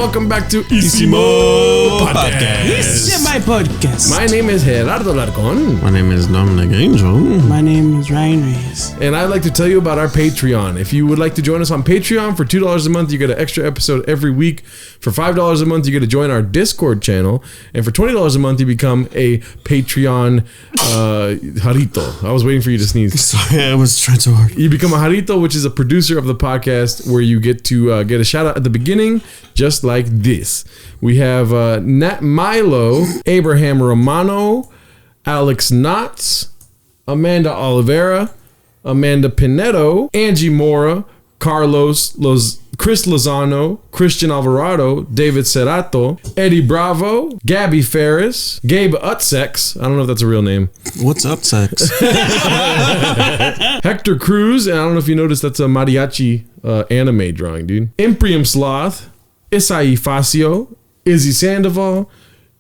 welcome back to Isimo Podcast. This is my podcast. My name is Gerardo Larcon. My name is Dominic Angel. My name is Ryan Reyes. And I'd like to tell you about our Patreon. If you would like to join us on Patreon for $2 a month, you get an extra episode every week. For $5 a month, you get to join our Discord channel. And for $20 a month, you become a Patreon Jarito. I was waiting for you to sneeze. Sorry, I was trying so hard. You become a Jarito, which is a producer of the podcast, where you get to get a shout out at the beginning, just like this. We have Nat Milo, Abraham Romano, Alex Knotts, Amanda Oliveira, Amanda Pinetto, Angie Mora, Chris Lozano, Christian Alvarado, David Serrato, Eddie Bravo, Gabby Ferris, Gabe Utsex. I don't know if that's a real name. What's up, sex? Hector Cruz, and I don't know if you noticed that's a mariachi anime drawing, dude. Imprium Sloth, Isai Facio, Izzy Sandoval,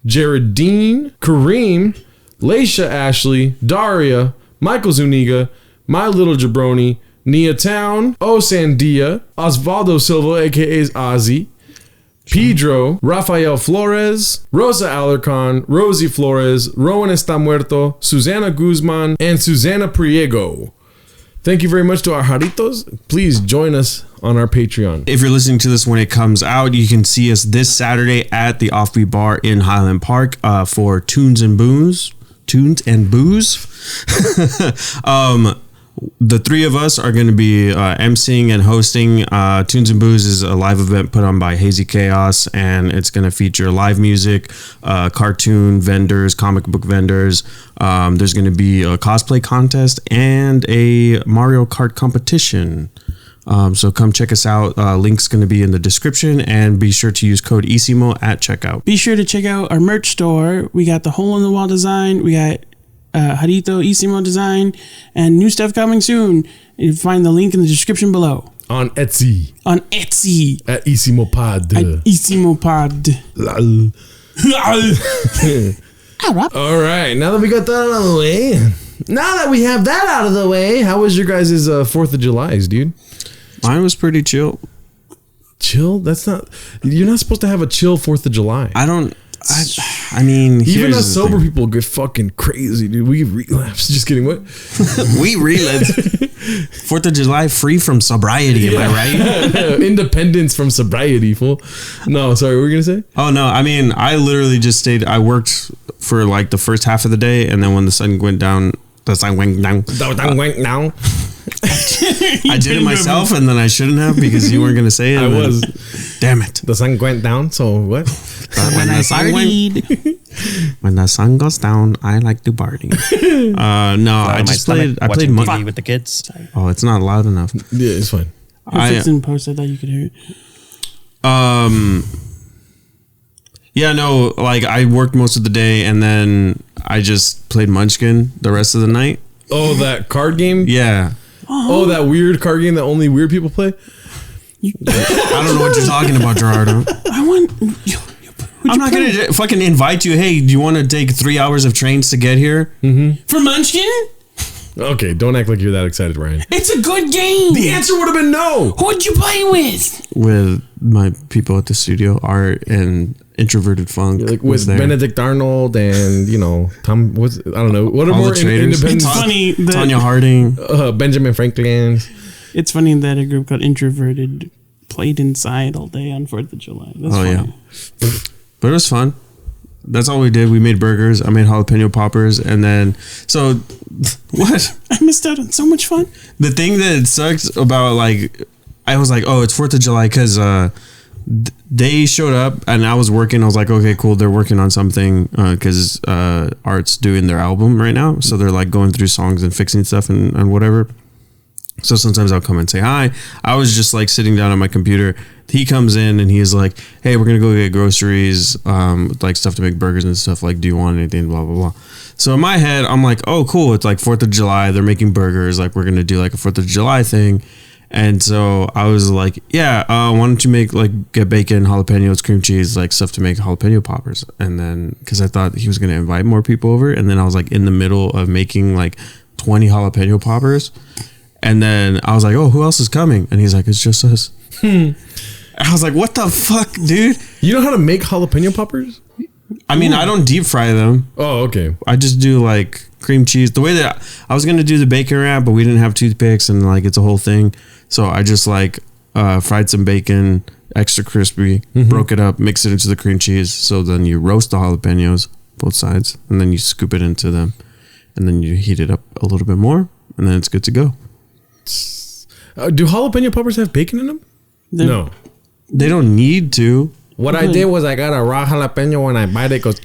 Jared Dean, Kareem, Laisha Ashley, Daria, Michael Zuniga, My Little Jabroni, Nia Town, O Sandia, Osvaldo Silva, aka Ozzy, Pedro, Rafael Flores, Rosa Alarcon, Rosie Flores, Rowan Está Muerto, Susana Guzman, and Susana Priego. Thank you very much to our Jaritos. Please join us on our Patreon. If you're listening to this when it comes out, you can see us this Saturday at the Offbeat Bar in Highland Park for Tunes and Booze. The three of us are going to be emceeing and hosting. Tunes and Booze is a live event put on by Hazy Chaos, and it's going to feature live music, cartoon vendors, comic book vendors. There's going to be a cosplay contest and a Mario Kart competition. So come check us out. Link's going to be in the description, and be sure to use code ISIMO at checkout. Be sure to check out our merch store. We got the hole in the wall design. We got Jarito Isimo design, and new stuff coming soon. You find the link in the description below. On Etsy. At Isimo Pod. Isimo Pod. All right. Now that we got that out of the way. Now that we have that out of the way, how was your guys' 4th of July's, dude? Mine was pretty chill. Chill? That's not... You're not supposed to have a chill 4th of July. I mean, even us sober people get fucking crazy, dude. We relapse. Just kidding. What? We relapse. 4th of July, free from sobriety. Am I right? Independence from sobriety, fool. No, sorry. What were you gonna say? Oh no. I mean, I literally just stayed. I worked for like the first half of the day, and then when the sun went down, I did it myself, and then I shouldn't have because you weren't gonna say it. I was. Damn it. The sun went down. So what? When the sun goes down, I like to party. No, I just played. I played TV with the kids. Oh, it's not loud enough. Yeah, it's fine. If it's in post, I thought you could hear it. Yeah, no, like I worked most of the day, and then I just played Munchkin the rest of the night. Oh, that card game? Yeah. Oh, that weird card game that only weird people play? I don't know what you're talking about, Gerardo. I'm not going to fucking invite you. Hey, do you want to take 3 hours of trains to get here? Mm-hmm. For Munchkin? Okay, don't act like you're that excited, Ryan. It's a good game. The answer would have been no. Who'd you play with? With my people at the studio, Art and Introverted Funk. Yeah, like with Benedict Arnold and, Tom, I don't know. What are more independent? It's funny that Tanya Harding. Benjamin Franklin. It's funny that a group called Introverted played inside all day on 4th of July. That's funny. Yeah. But it was fun. That's all we did. We made burgers. I made jalapeno poppers. And then, so, what? I missed out on so much fun. The thing that sucks about, like, I was like, oh, it's 4th of July because they showed up and I was working. I was like, okay, cool. They're working on something because Art's doing their album right now. So they're, like, going through songs and fixing stuff and whatever. So sometimes I'll come and say hi. I was just like sitting down on my computer. He comes in and he's like, hey, we're going to go get groceries, like stuff to make burgers and stuff. Like, do you want anything? Blah, blah, blah. So in my head, I'm like, oh, cool. It's like 4th of July. They're making burgers. Like, we're going to do like a 4th of July thing. And so I was like, yeah, why don't you get bacon, jalapenos, cream cheese, like stuff to make jalapeno poppers. And then, because I thought he was going to invite more people over. And then I was like in the middle of making like 20 jalapeno poppers. And then I was like, oh, who else is coming? And he's like, it's just us. And I was like, what the fuck, dude? You know how to make jalapeno poppers? I mean, I don't deep fry them. Oh, okay. I just do like cream cheese. The way that I was gonna do the bacon wrap, but we didn't have toothpicks, and like it's a whole thing. So I just like fried some bacon, extra crispy, broke it up, mixed it into the cream cheese. So then you roast the jalapenos, both sides, and then you scoop it into them, and then you heat it up a little bit more, and then it's good to go. Do jalapeno poppers have bacon in them? No. They don't need to. What I did was I got a raw jalapeno when I bite it, goes,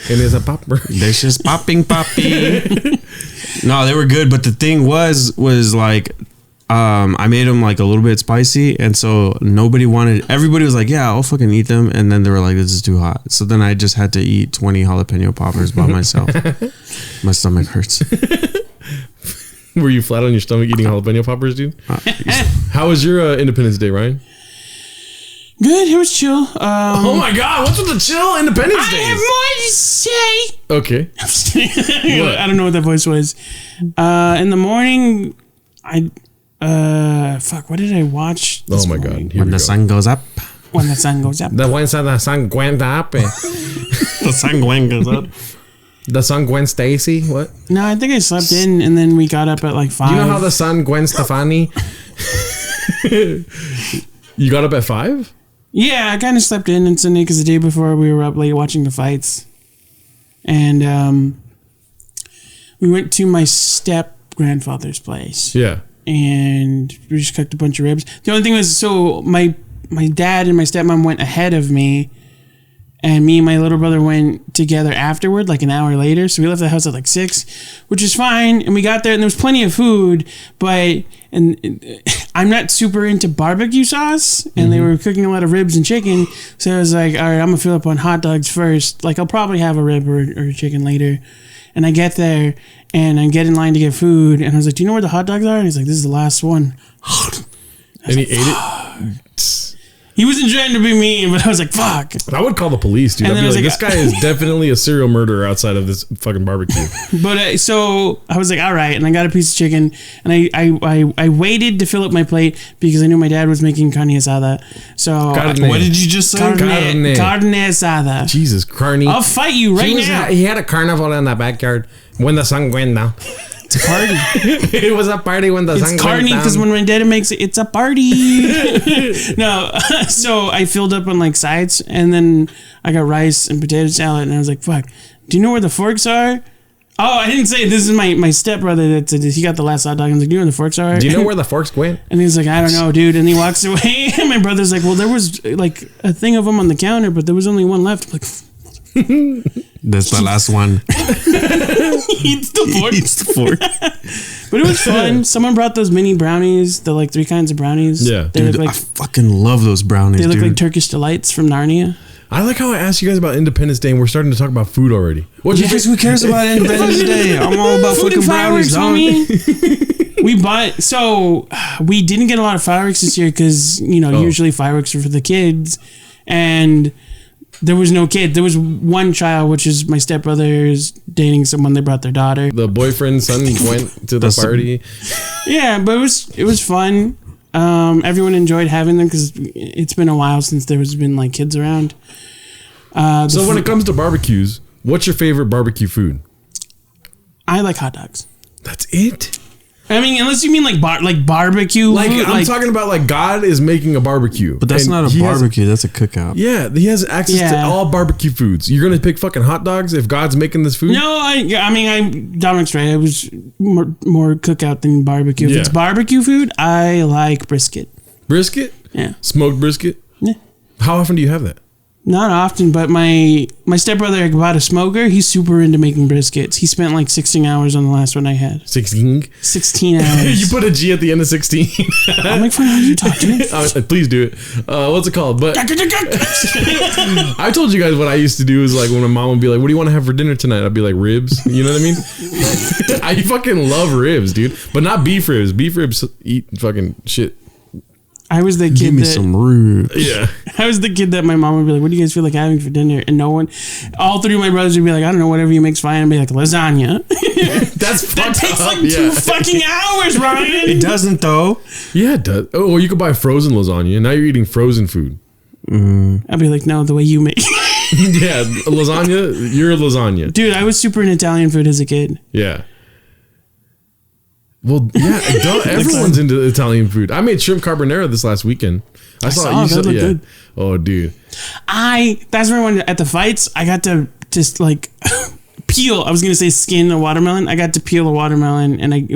and it's a popper. They're just popping. No, they were good, but the thing was like, I made them like a little bit spicy, and so everybody was like, yeah, I'll fucking eat them, and then they were like, this is too hot. So then I just had to eat 20 jalapeno poppers by myself. My stomach hurts. Were you flat on your stomach eating jalapeno poppers, dude? How was your Independence Day, Ryan? Good. It was chill. Oh my God! What's with the chill Independence Day? I have more to say. Okay. I'm just kidding. I don't know what that voice was. In the morning, fuck. What did I watch? Oh my God! When the sun goes up. When the sun goes up. The when the sun went up. The sun goes up. The sun Gwen Stacy. What? No, I think I slept in, and then we got up at like 5. You know how the sun Gwen Stefani? You got up at 5? Yeah, I kind of slept in on Sunday because the day before we were up late watching the fights. And we went to my step-grandfather's place. Yeah. And we just cooked a bunch of ribs. The only thing was, so my dad and my stepmom went ahead of me, and me and my little brother went together afterward, like an hour later. So we left the house at like 6, which is fine. And we got there, and there was plenty of food, but I'm not super into barbecue sauce, and they were cooking a lot of ribs and chicken. So I was like, all right, I'm gonna fill up on hot dogs first. Like, I'll probably have a rib or a chicken later. And I get there, and I get in line to get food, and I was like, do you know where the hot dogs are? And he's like, this is the last one. And he ate it? He wasn't trying to be mean, but I was like, fuck. I would call the police, dude. And I'd be like, I was this guy is definitely a serial murderer outside of this fucking barbecue. But so I was like, all right. And I got a piece of chicken, and I waited to fill up my plate because I knew my dad was making carne asada. So what did you just say? Carne asada. Jesus, carne. I'll fight you right now. He had a carnival in the backyard when the sun went down. It's a party. It was a party when the sun went down. It's carne because when my dad makes it, it's a party. No, so I filled up on like sides, and then I got rice and potato salad, and I was like, fuck, do you know where the forks are? Oh, I didn't say it. This is my stepbrother that said this. He got the last hot dog. I was like, do you know where the forks are? Do you know where the forks went? And he's like, I don't know, dude. And he walks away, and my brother's like, well, there was like a thing of them on the counter, but there was only one left. I'm like, that's the last one. He eats the fork. But it was fun. Someone brought those mini brownies, the like 3 kinds of brownies. Yeah. They Dude, look I fucking love those brownies, They look dude. like Turkish delights from Narnia. I like how I asked you guys about Independence Day, and we're starting to talk about food already. Because who cares about Independence Day? I'm all about Food fucking and brownies, fireworks, dog. homie. We didn't get a lot of fireworks this year because, usually fireworks are for the kids. And there was no kid. There was one child, which is my stepbrother's dating someone. They brought their daughter. The boyfriend's son went to the party. Yeah, but it was fun. Everyone enjoyed having them because it's been a while since there has been like kids around. So when it comes to barbecues, what's your favorite barbecue food? I like hot dogs. That's it? I mean, unless you mean like barbecue. Like, food, I'm talking about like God is making a barbecue. But that's and not a barbecue. That's a cookout. Yeah, he has access to all barbecue foods. You're going to pick fucking hot dogs if God's making this food? No, Dominic's right. I was more cookout than barbecue. If it's barbecue food, I like brisket. Brisket? Yeah. Smoked brisket? Yeah. How often do you have that? Not often, but my stepbrother bought a smoker. He's super into making briskets. He spent like 16 hours on the last one I had. 16 hours. You put a G at the end of 16. I'll make fun of how you talk, dude. Please do it. What's it called? But I told you guys what I used to do is like when my mom would be like, what do you want to have for dinner tonight? I'd be like, ribs. You know what I mean? I fucking love ribs, dude. But not beef ribs. Beef ribs eat fucking shit. I was the kid Give me some ribs. Yeah. I was the kid that my mom would be like, what do you guys feel like having for dinner? And all 3 of my brothers would be like, I don't know, whatever you make's fine. And be like, lasagna. That's That fucked takes up, like 2 fucking hours, Ryan. It doesn't though. Yeah, it does. Oh, well, you could buy frozen lasagna. Now you're eating frozen food. I'd be like, no, the way you make. Yeah, lasagna. You're a lasagna. Dude, I was super into Italian food as a kid. Yeah. Well, yeah, everyone's into Italian food. I made shrimp carbonara this last weekend. I saw you. That looked good. Oh, dude. That's when at the fights, I got to just like peel. I was gonna say skin a watermelon. I got to peel a watermelon, and I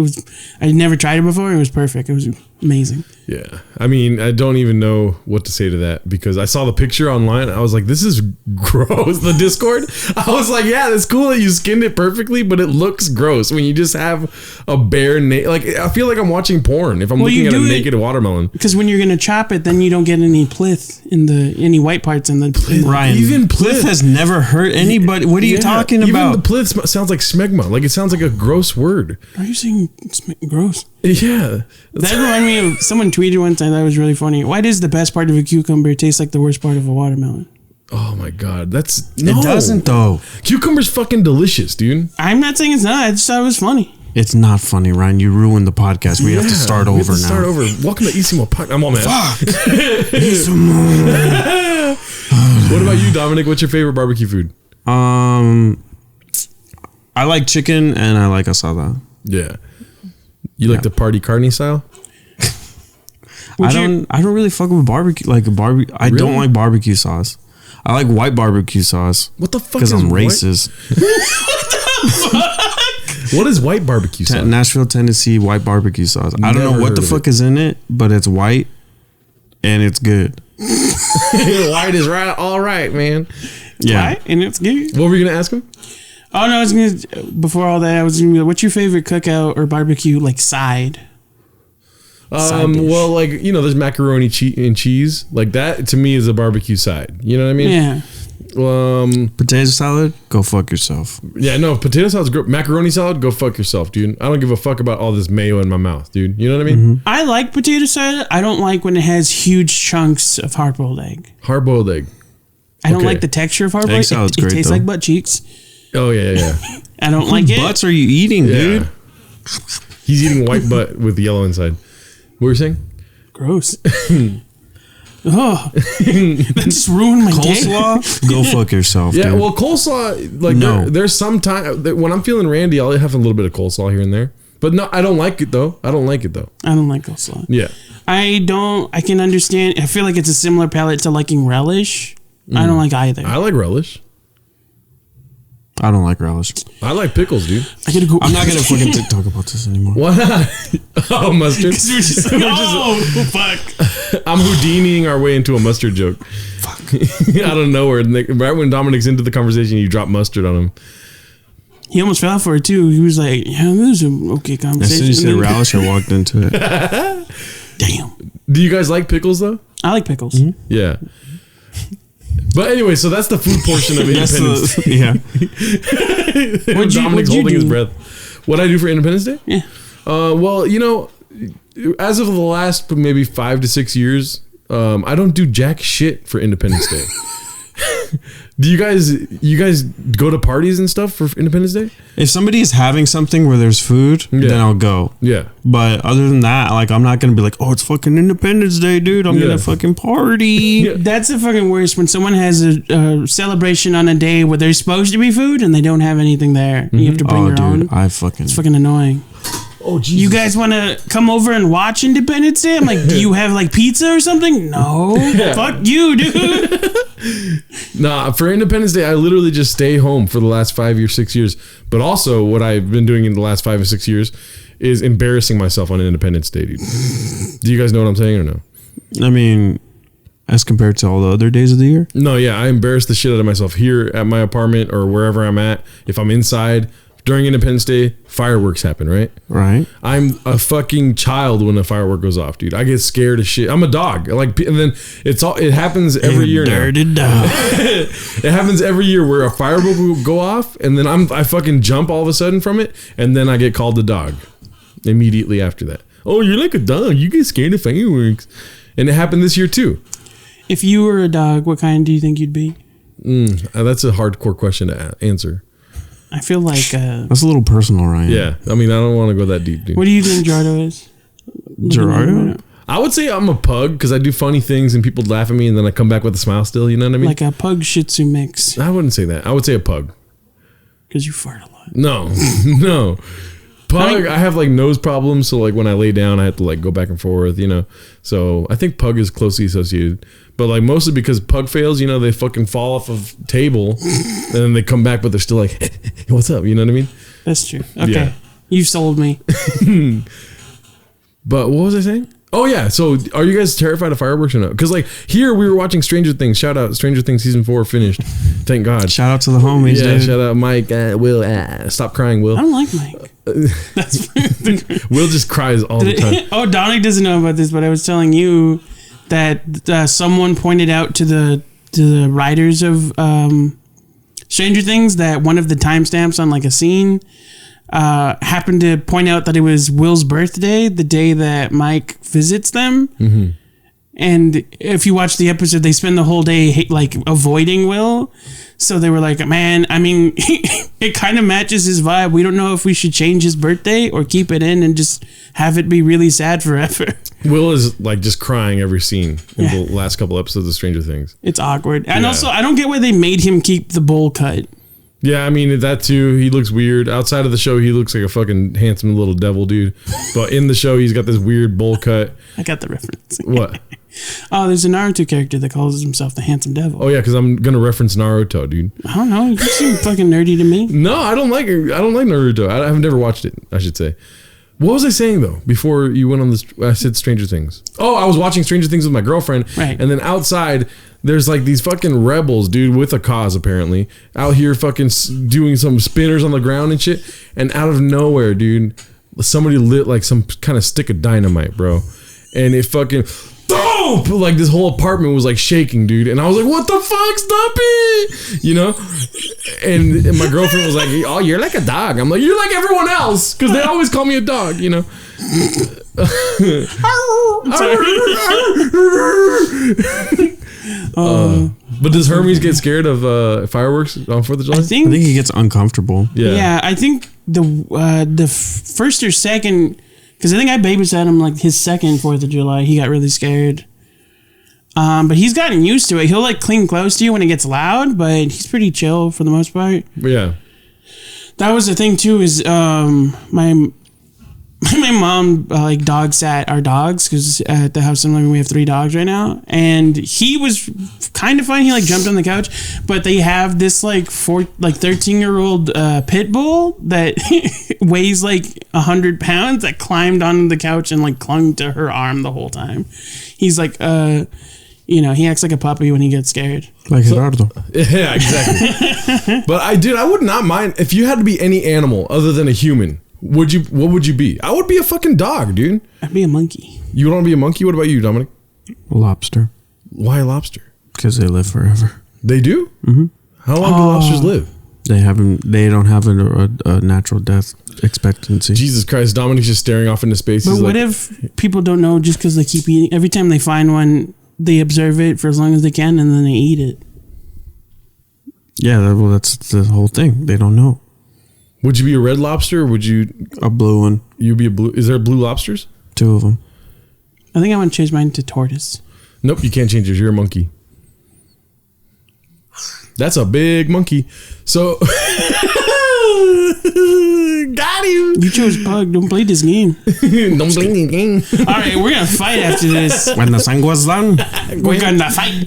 never tried it before. It was perfect. It was amazing. Yeah. I mean, I don't even know what to say to that because I saw the picture online. I was like, this is gross. The Discord. I was like, yeah, that's cool that you skinned it perfectly, but it looks gross when you just have a bare like I feel like I'm watching porn if I'm looking at a naked watermelon. Because when you're gonna chop it, then you don't get any plith in any white parts in the Ryan, even plith has never hurt anybody. What are you talking about? Even the plith sounds like smegma. Like it sounds like a gross word. Are you saying it's gross? Yeah. That reminded me of someone tweeted one time that was really funny. Why does the best part of a cucumber taste like the worst part of a watermelon? Oh my god, It doesn't though. Cucumber's fucking delicious, dude. I'm not saying it's not. I just thought it was funny. It's not funny, Ryan. You ruined the podcast. We have to start over now. Start over. Welcome to Isimo podcast. I'm all mad. What about you, Dominic? What's your favorite barbecue food? I like chicken and I like asada. Yeah. You like the party carne style? I don't really fuck with barbecue. I don't like barbecue sauce. I like white barbecue sauce. What the fuck? Because I'm racist. What is white barbecue sauce? Nashville, Tennessee white barbecue sauce. I don't know what the fuck is in it, but it's white and it's good. White is right. All right, man. Yeah, Right? And it's good. What were you gonna ask him? Oh no, I was gonna. Before all that, I was gonna be like, "What's your favorite cookout or barbecue like side?" Side dish. Well, like there's macaroni and cheese. Like that to me is a barbecue side. You know what I mean? Yeah. potato salad. Go fuck yourself. Yeah, no, potato salad's great. Macaroni salad, go fuck yourself, dude. I don't give a fuck about all this mayo in my mouth, dude. You know what I mean? I like potato salad. I don't like when it has huge chunks of hard boiled egg. Hard boiled egg. I don't Okay. like the texture of hard Egg boiled. salad's It great, tastes though. like butt cheeks. Oh yeah. I don't like it. Butts are you eating, Yeah. dude? He's eating white butt with yellow inside. What were you saying? Gross. Oh, that just ruined my day. Coleslaw? Go fuck yourself, Yeah, dude. well, coleslaw, like No. there's some time when I'm feeling randy, I'll have a little bit of coleslaw here and there. But no, I don't like it though. I don't like coleslaw. Yeah. I can understand. I feel like it's a similar palate to liking relish. I don't like either. I like relish. I don't like relish. I like pickles, dude. I gotta go. I'm not gonna fucking talk about this anymore. What? Oh, mustard. 'Cause we're just like, oh, fuck. I'm Houdiniing our way into a mustard joke. Fuck. Out of nowhere. Right when Dominic's into the conversation, you drop mustard on him. He almost fell for it too. He was like, "Yeah, this is an okay As conversation." soon as you said And then- relish, I walked into it. Damn, Do you guys like pickles though? I like pickles. Yeah. But anyway, so that's the food portion of That's Independence. yeah. Dominic's what'd you holding his do? breath. What I do for Independence Day? Yeah. Well, as of the last maybe 5 to 6 years, I don't do jack shit for Independence Day. Do you guys go to parties and stuff for Independence Day? If somebody is having something where there's food, then I'll go. Yeah. But other than that, like I'm not gonna be like, oh, it's fucking Independence Day, dude. I'm Yeah. gonna fucking party. That's the fucking worst when someone has a celebration on a day where there's supposed to be food and they don't have anything there. You have to bring Oh, your own. dude, I fucking. It's fucking annoying. Oh, Jesus. You guys want to come over and watch Independence Day? I'm like, do you have like pizza or something? No. Fuck you, dude. Nah, for Independence Day, I literally just stay home for the last 5 or 6 years. But also, what I've been doing in the last 5 or 6 years is embarrassing myself on Independence Day, dude. Do you guys know what I'm saying or no? I mean, as compared to all the other days of the year. No, yeah, I embarrass the shit out of myself here at my apartment or wherever I'm at. If I'm inside during Independence Day, fireworks happen, right? Right. I'm a fucking child when a firework goes off, dude. I get scared as shit. I'm a dog. And then it happens every year now. Dirty dog. It happens every year where a firework will go off and then I fucking jump all of a sudden from it and then I get called a dog immediately after that. Oh, you're like a dog. You get scared of fireworks. And it happened this year too. If you were a dog, what kind do you think you'd be? That's a hardcore question to answer. I feel like. That's a little personal, Ryan. Yeah, I mean, I don't want to go that deep, dude. What do you think Gerardo is? Gerardo? I would say I'm a pug because I do funny things and people laugh at me and then I come back with a smile still. You know what I mean? Like a pug Shih Tzu mix. I wouldn't say that. I would say a pug. Because you fart a lot. No, no. Pug, I have like nose problems, so like when I lay down, I have to like go back and forth, you know. So I think pug is closely associated, but like mostly because pug fails, you know, they fucking fall off of table, and then they come back, but they're still like, hey, "What's up?" You know what I mean? That's true. Okay, Yeah. you sold me. But what was I saying? Oh yeah. So are you guys terrified of fireworks or no? Because like here we were watching Stranger Things. Shout out Stranger Things season 4 finished. Thank God. Shout out to the homies, Yeah. dude. Shout out Mike. Will. Stop crying, Will. I don't like Mike. That's Will just cries all the time. Oh, Dominic doesn't know about this, but I was telling you that someone pointed out to the writers of Stranger Things that one of the timestamps on like a scene happened to point out that it was Will's birthday, the day that Mike visits them. Mm-hmm. And if you watch the episode, they spend the whole day like avoiding Will. So they were like, man, I mean, it kind of matches his vibe. We don't know if we should change his birthday or keep it in and just have it be really sad forever. Will is like just crying every scene in the last couple episodes of Stranger Things. It's awkward. And also, I don't get why they made him keep the bowl cut. Yeah, I mean, that too. He looks weird. Outside of the show, he looks like a fucking handsome little devil dude. But in the show, he's got this weird bowl cut. I got the reference. What? Oh, there's a Naruto character that calls himself the handsome devil. Oh, yeah, because I'm going to reference Naruto, dude. I don't know. You seem fucking nerdy to me. No, I don't like Naruto. I've never watched it, I should say. What was I saying, though, before you went on this? I said Stranger Things. Oh, I was watching Stranger Things with my girlfriend. Right. And then outside, there's like these fucking rebels, dude, with a cause, apparently, out here fucking doing some spinners on the ground and shit. And out of nowhere, dude, somebody lit like some kind of stick of dynamite, bro. And it fucking... Oh, like this whole apartment was like shaking, dude, and I was like, "What the fuck? Stop it!" You know. And my girlfriend was like, "Oh, you're like a dog." I'm like, "You're like everyone else," because they always call me a dog, you know. But does Hermes get scared of fireworks on 4th of July? I think he gets uncomfortable. Yeah, I think the first or second. Because I think I babysat him like his second 4th of July. He got really scared. But he's gotten used to it. He'll like cling close to you when it gets loud, but he's pretty chill for the most part. Yeah. That was the thing too is my mom like dog sat our dogs because at the house I'm living we have 3 dogs right now, and he was kind of fine. He like jumped on the couch, but they have this like 13-year-old pit bull that weighs like 100 pounds that climbed on the couch and like clung to her arm the whole time. He's like he acts like a puppy when he gets scared. Like Gerardo. Yeah, exactly. But I would not mind if you had to be any animal other than a human. What would you be? I would be a fucking dog, dude. I'd be a monkey. You want to be a monkey? What about you, Dominic? Lobster. Why a lobster? Because they live forever. They do? Mm-hmm. How long do lobsters live? They don't have a natural death expectancy. Jesus Christ, Dominic's just staring off into space. But what if people don't know just because they keep eating? Every time they find one, they observe it for as long as they can and then they eat it. Yeah, that's the whole thing. They don't know. Would you be a red lobster or would you... A blue one. You'd be a blue... Is there blue lobsters? 2 of them. I think I want to change mine to tortoise. Nope, you can't change yours. You're a monkey. That's a big monkey. So... Got you. You chose pug. Don't play this game. Don't play the game. All right, we're going to fight after this. When the sun goes down. We're going to fight.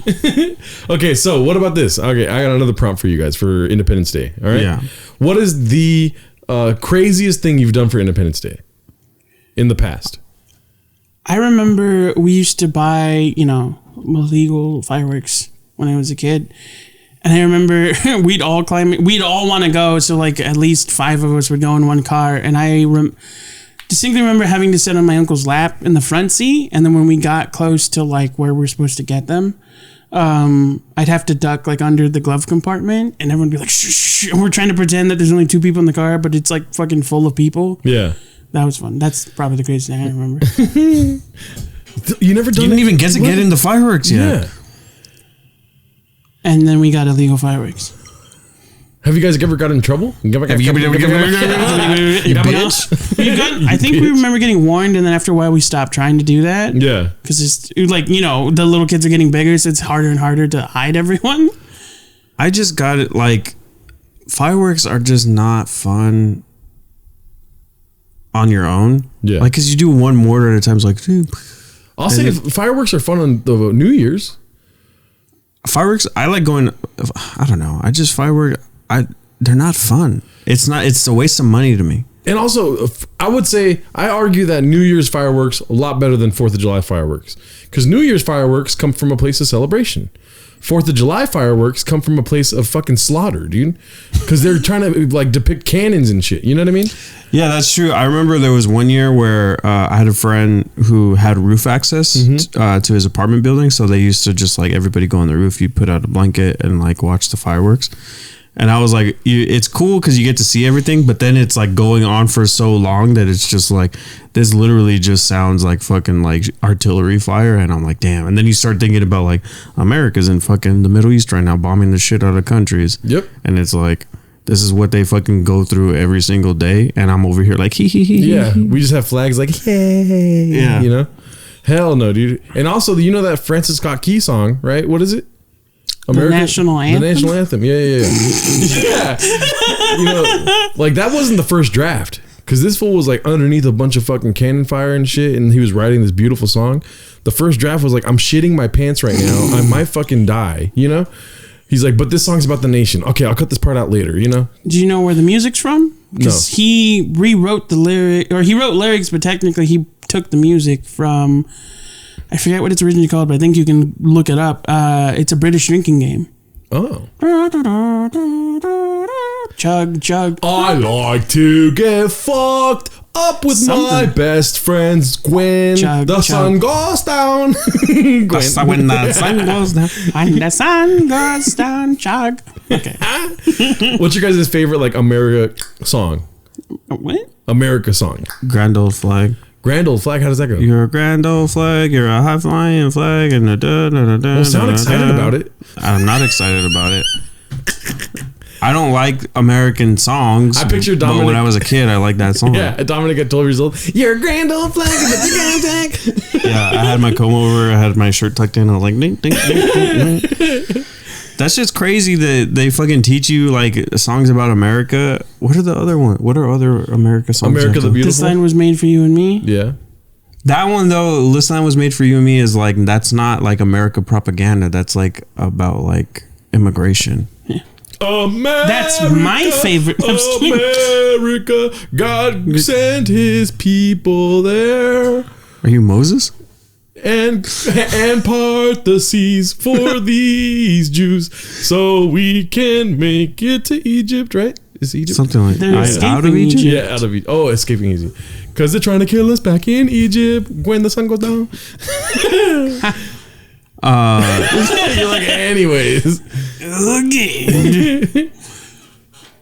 Okay, so what about this? Okay, I got another prompt for you guys for Independence Day. All right? Yeah. What is the craziest thing you've done for Independence Day in the past? I remember we used to buy, illegal fireworks when I was a kid. And I remember we'd all want to go. So like at least 5 of us would go in one car. And I distinctly remember having to sit on my uncle's lap in the front seat. And then when we got close to like where we're supposed to get them, I'd have to duck like under the glove compartment and everyone would be like, shh, shh. And we're trying to pretend that there's only 2 people in the car, but it's like fucking full of people. Yeah. That was fun. That's probably the craziest thing I remember. You never done You didn't even get to get into fireworks yet. Yeah. And then we got illegal fireworks. Have you guys ever got in trouble? You I think we remember getting warned, and then after a while we stopped trying to do that. Yeah. Because it's like, you know, the little kids are getting bigger, so it's harder and harder to hide everyone. I just got it, like, fireworks are just not fun on your own. Yeah. Like, because you do one mortar at a time. It's like, I'll say fireworks are fun on the New Year's. fireworks, I like going, I don't know. They're not fun. It's a waste of money to me. And also, I would say, I argue that New Year's fireworks a lot better than 4th of July fireworks. Because New Year's fireworks come from a place of celebration. 4th of July fireworks come from a place of fucking slaughter, dude. Because they're trying to like depict cannons and shit. You know what I mean? Yeah, that's true. I remember there was one year where I had a friend who had roof access to his apartment building. So they used to just like everybody go on the roof. You put out a blanket and like watch the fireworks. And I was like, it's cool because you get to see everything, but then it's like going on for so long that it's just like, this literally just sounds like fucking like artillery fire. And I'm like, damn. And then you start thinking about like, America's in fucking the Middle East right now, bombing the shit out of countries. Yep. And it's like, this is what they fucking go through every single day. And I'm over here like, hee hee hee. Yeah. We just have flags like, yay. Yeah. You know? Hell no, dude. And also, you know that Francis Scott Key song, right? What is it? The national anthem? The national anthem. Yeah. Yeah. You know, like that wasn't the first draft. Because this fool was like underneath a bunch of fucking cannon fire and shit. And he was writing this beautiful song. The first draft was like, I'm shitting my pants right now. I might fucking die. You know? He's like, but this song's about the nation. Okay, I'll cut this part out later, you know? Do you know where the music's from? Because he rewrote the lyric, or he wrote lyrics, but technically he took the music from, I forget what it's originally called, but I think you can look it up. It's a British drinking game. Oh. Chug, chug. I like to get fucked up with my best friends, Gwen. Chug, the chug. sun goes down. When the sun goes down. When the sun goes down, chug. Okay. What's your guys' favorite like America song? What? America song. Grand old flag. Grand old flag. How does that go? You're a grand old flag. You're a high flying flag. And Well, sound excited about it. I'm not excited about it. I don't like American songs. I picture But Dominic. when I was a kid, I liked that song. Yeah, Dominic at 12 years old. You're a grand old flag. Yeah, I had my comb over. I had my shirt tucked in. I was like, ding, ding, ding, ding, ding. That's just crazy that they fucking teach you like songs about America. What are the other ones? What are other America songs? America the Beautiful. This line was made for you and me. Yeah. That one though, this line was made for you and me is like, that's not like America propaganda. That's like about like immigration. America, That's my favorite. America, God sent his people there. Are you Moses? And part the seas for these Jews so we can make it to Egypt, right? Is Egypt? Something like They're that. escaping Out of Egypt? Egypt. Yeah, out of Egypt. Oh, escaping easy. Because they're trying to kill us back in Egypt when the sun goes down. You're like, anyways. Okay.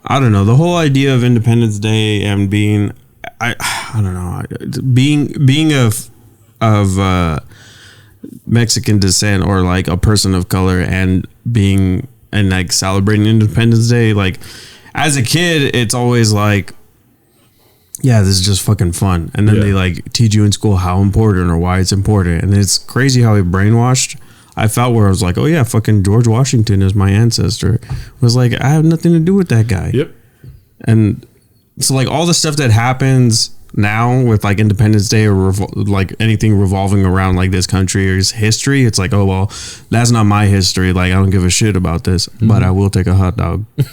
I don't know. The whole idea of Independence Day and being, I don't know, being of Mexican descent or like a person of color and being and like celebrating Independence Day, like as a kid, it's always like, yeah, this is just fucking fun. And then they like teach you in school how important or why it's important. And it's crazy how it brainwashed. I felt where I was like, oh yeah, fucking George Washington is my ancestor. It was like, I have nothing to do with that guy. Yep. And so like all the stuff that happens now with like Independence Day or like anything revolving around like this country or its history, it's like, oh well, that's not my history. Like I don't give a shit about this, but I will take a hot dog. But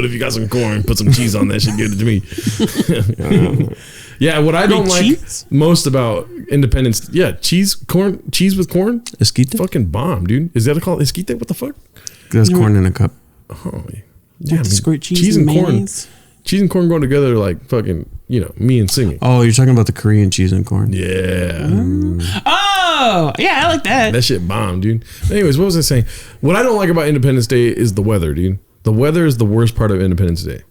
if you got some corn, put some cheese on that shit, give it to me. Yeah, what I don't like cheese? most about Independence, cheese with corn. Esquite? Fucking bomb, dude. Is that called esquite? What the fuck? That's corn in a cup. Oh, yeah. Have to squirt cheese and corn. mayonnaise? Cheese and corn going together like fucking, me and singing. Oh, you're talking about the Korean cheese and corn. Yeah. Oh, yeah, I like that. That shit bomb, dude. Anyways, what was I saying? What I don't like about Independence Day is the weather, dude. The weather is the worst part of Independence Day.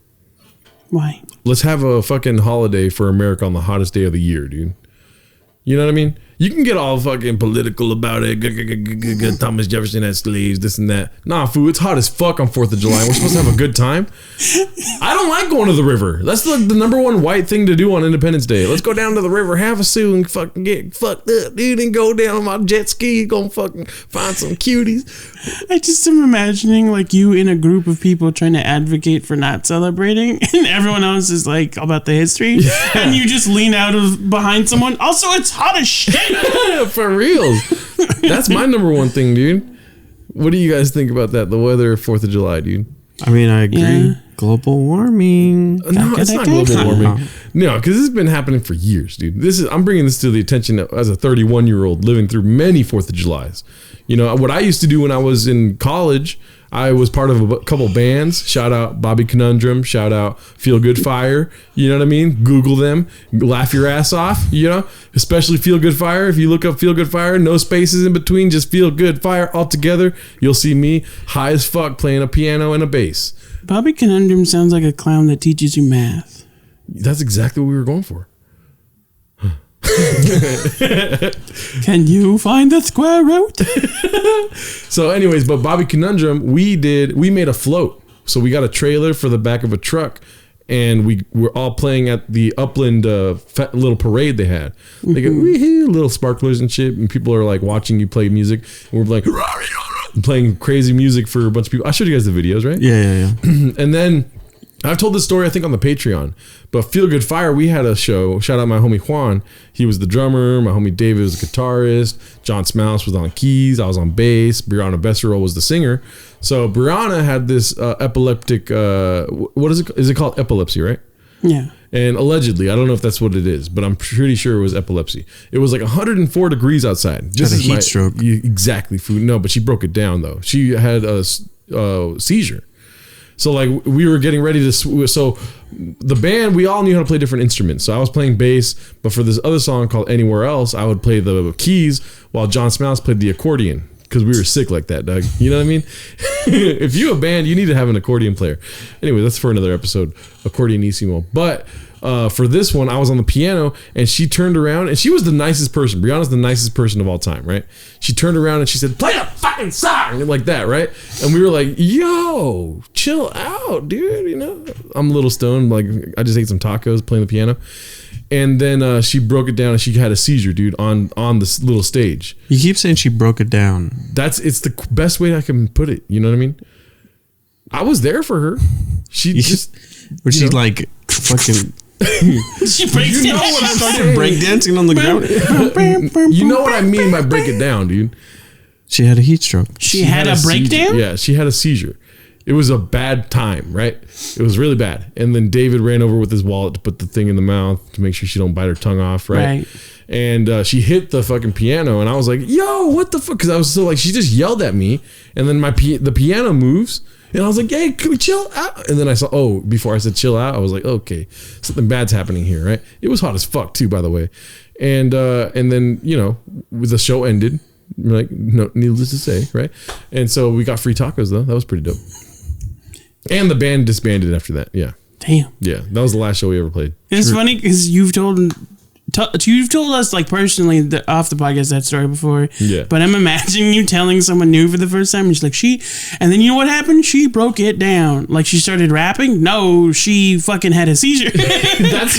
Why? Let's have a fucking holiday for America on the hottest day of the year, dude. You know what I mean? You can get all fucking political about it. Thomas Jefferson had slaves, this and that. Nah, fool, it's hot as fuck on 4th of July. We're supposed to have a good time. I don't like going to the river. That's the number one white thing to do on Independence Day. Let's go down to the river, have a stew, and fucking get fucked up, dude, and go down on my jet ski, go fucking find some cuties. I just am imagining like you in a group of people trying to advocate for not celebrating, and everyone else is like about the history, and you just lean out of behind someone. Also, it's hot as shit. For real. That's my number one thing, dude. What do you guys think about that? The weather 4th of July, dude. I mean, I agree. Yeah. Global warming. No, it's not global warming. No, because this has been happening for years, dude. I'm bringing this to the attention as a 31-year-old living through many 4th of Julys. You know, what I used to do when I was in college, I was part of a couple bands. Shout out Bobby Conundrum. Shout out Feel Good Fire. You know what I mean? Google them. Laugh your ass off. You know, especially Feel Good Fire. If you look up Feel Good Fire, no spaces in between, just Feel Good Fire all together. You'll see me high as fuck playing a piano and a bass. Bobby Conundrum sounds like a clown that teaches you math. That's exactly what we were going for. Can you find the square root? So anyways, but Bobby Conundrum, we made a float. So we got a trailer for the back of a truck, and we were all playing at the Upland little parade they had. They got little sparklers and shit, and people are like watching you play music, and we're like playing crazy music for a bunch of people. I showed you guys the videos, right? Yeah. And then I've told this story, I think, on the Patreon. But Feel Good Fire, we had a show. Shout out my homie Juan. He was the drummer. My homie David was the guitarist. John Smouse was on keys. I was on bass. Brianna Besserell was the singer. So Brianna had this epileptic, what is it? Is it called epilepsy, right? Yeah. And allegedly, I don't know if that's what it is, but I'm pretty sure it was epilepsy. It was like 104 degrees outside. Just a heat stroke. Exactly. No, but she broke it down, though. She had a seizure. So like we were getting ready to, so the band, we all knew how to play different instruments. So I was playing bass, but for this other song called Anywhere Else, I would play the keys while John Smouse played the accordion, because we were sick like that, Doug. You know what I mean? If you a band, you need to have an accordion player. Anyway, that's for another episode, America-Isimo. But for this one, I was on the piano, and she turned around, and she was the nicest person. Brianna's the nicest person of all time, right? She turned around and she said, "Play the fucking song," like that, right? And we were like, "Yo, chill out, dude." You know, I'm a little stoned. Like I just ate some tacos playing the piano, and then she broke it down, and she had a seizure, dude, on this little stage. You keep saying she broke it down. It's the best way I can put it. You know what I mean? I was there for her. She just, but she's like fucking. She breaks You know what I'm Started saying? breakdancing on the ground. You know what I mean by break it down, dude. She had a heat stroke. She had a breakdown? Yeah, she had a seizure. It was a bad time, right? It was really bad. And then David ran over with his wallet to put the thing in the mouth to make sure she don't bite her tongue off, right? And she hit the fucking piano, and I was like, "Yo, what the fuck?" Because I was so like, she just yelled at me, and then the piano moves, and I was like, "Hey, can we chill out?" And then I saw, before I said chill out, I was like, "Okay, something bad's happening here," right? It was hot as fuck too, by the way. And then the show ended. Like, no, needless to say, right? And so we got free tacos though. That was pretty dope. And the band disbanded after that. Yeah. Damn. Yeah, that was the last show we ever played. It's funny because you've told us like personally off the podcast that story before. Yeah. But I'm imagining you telling someone new for the first time. And she's like, and then you know what happened? She broke it down. Like she started rapping. No, she fucking had a seizure. That's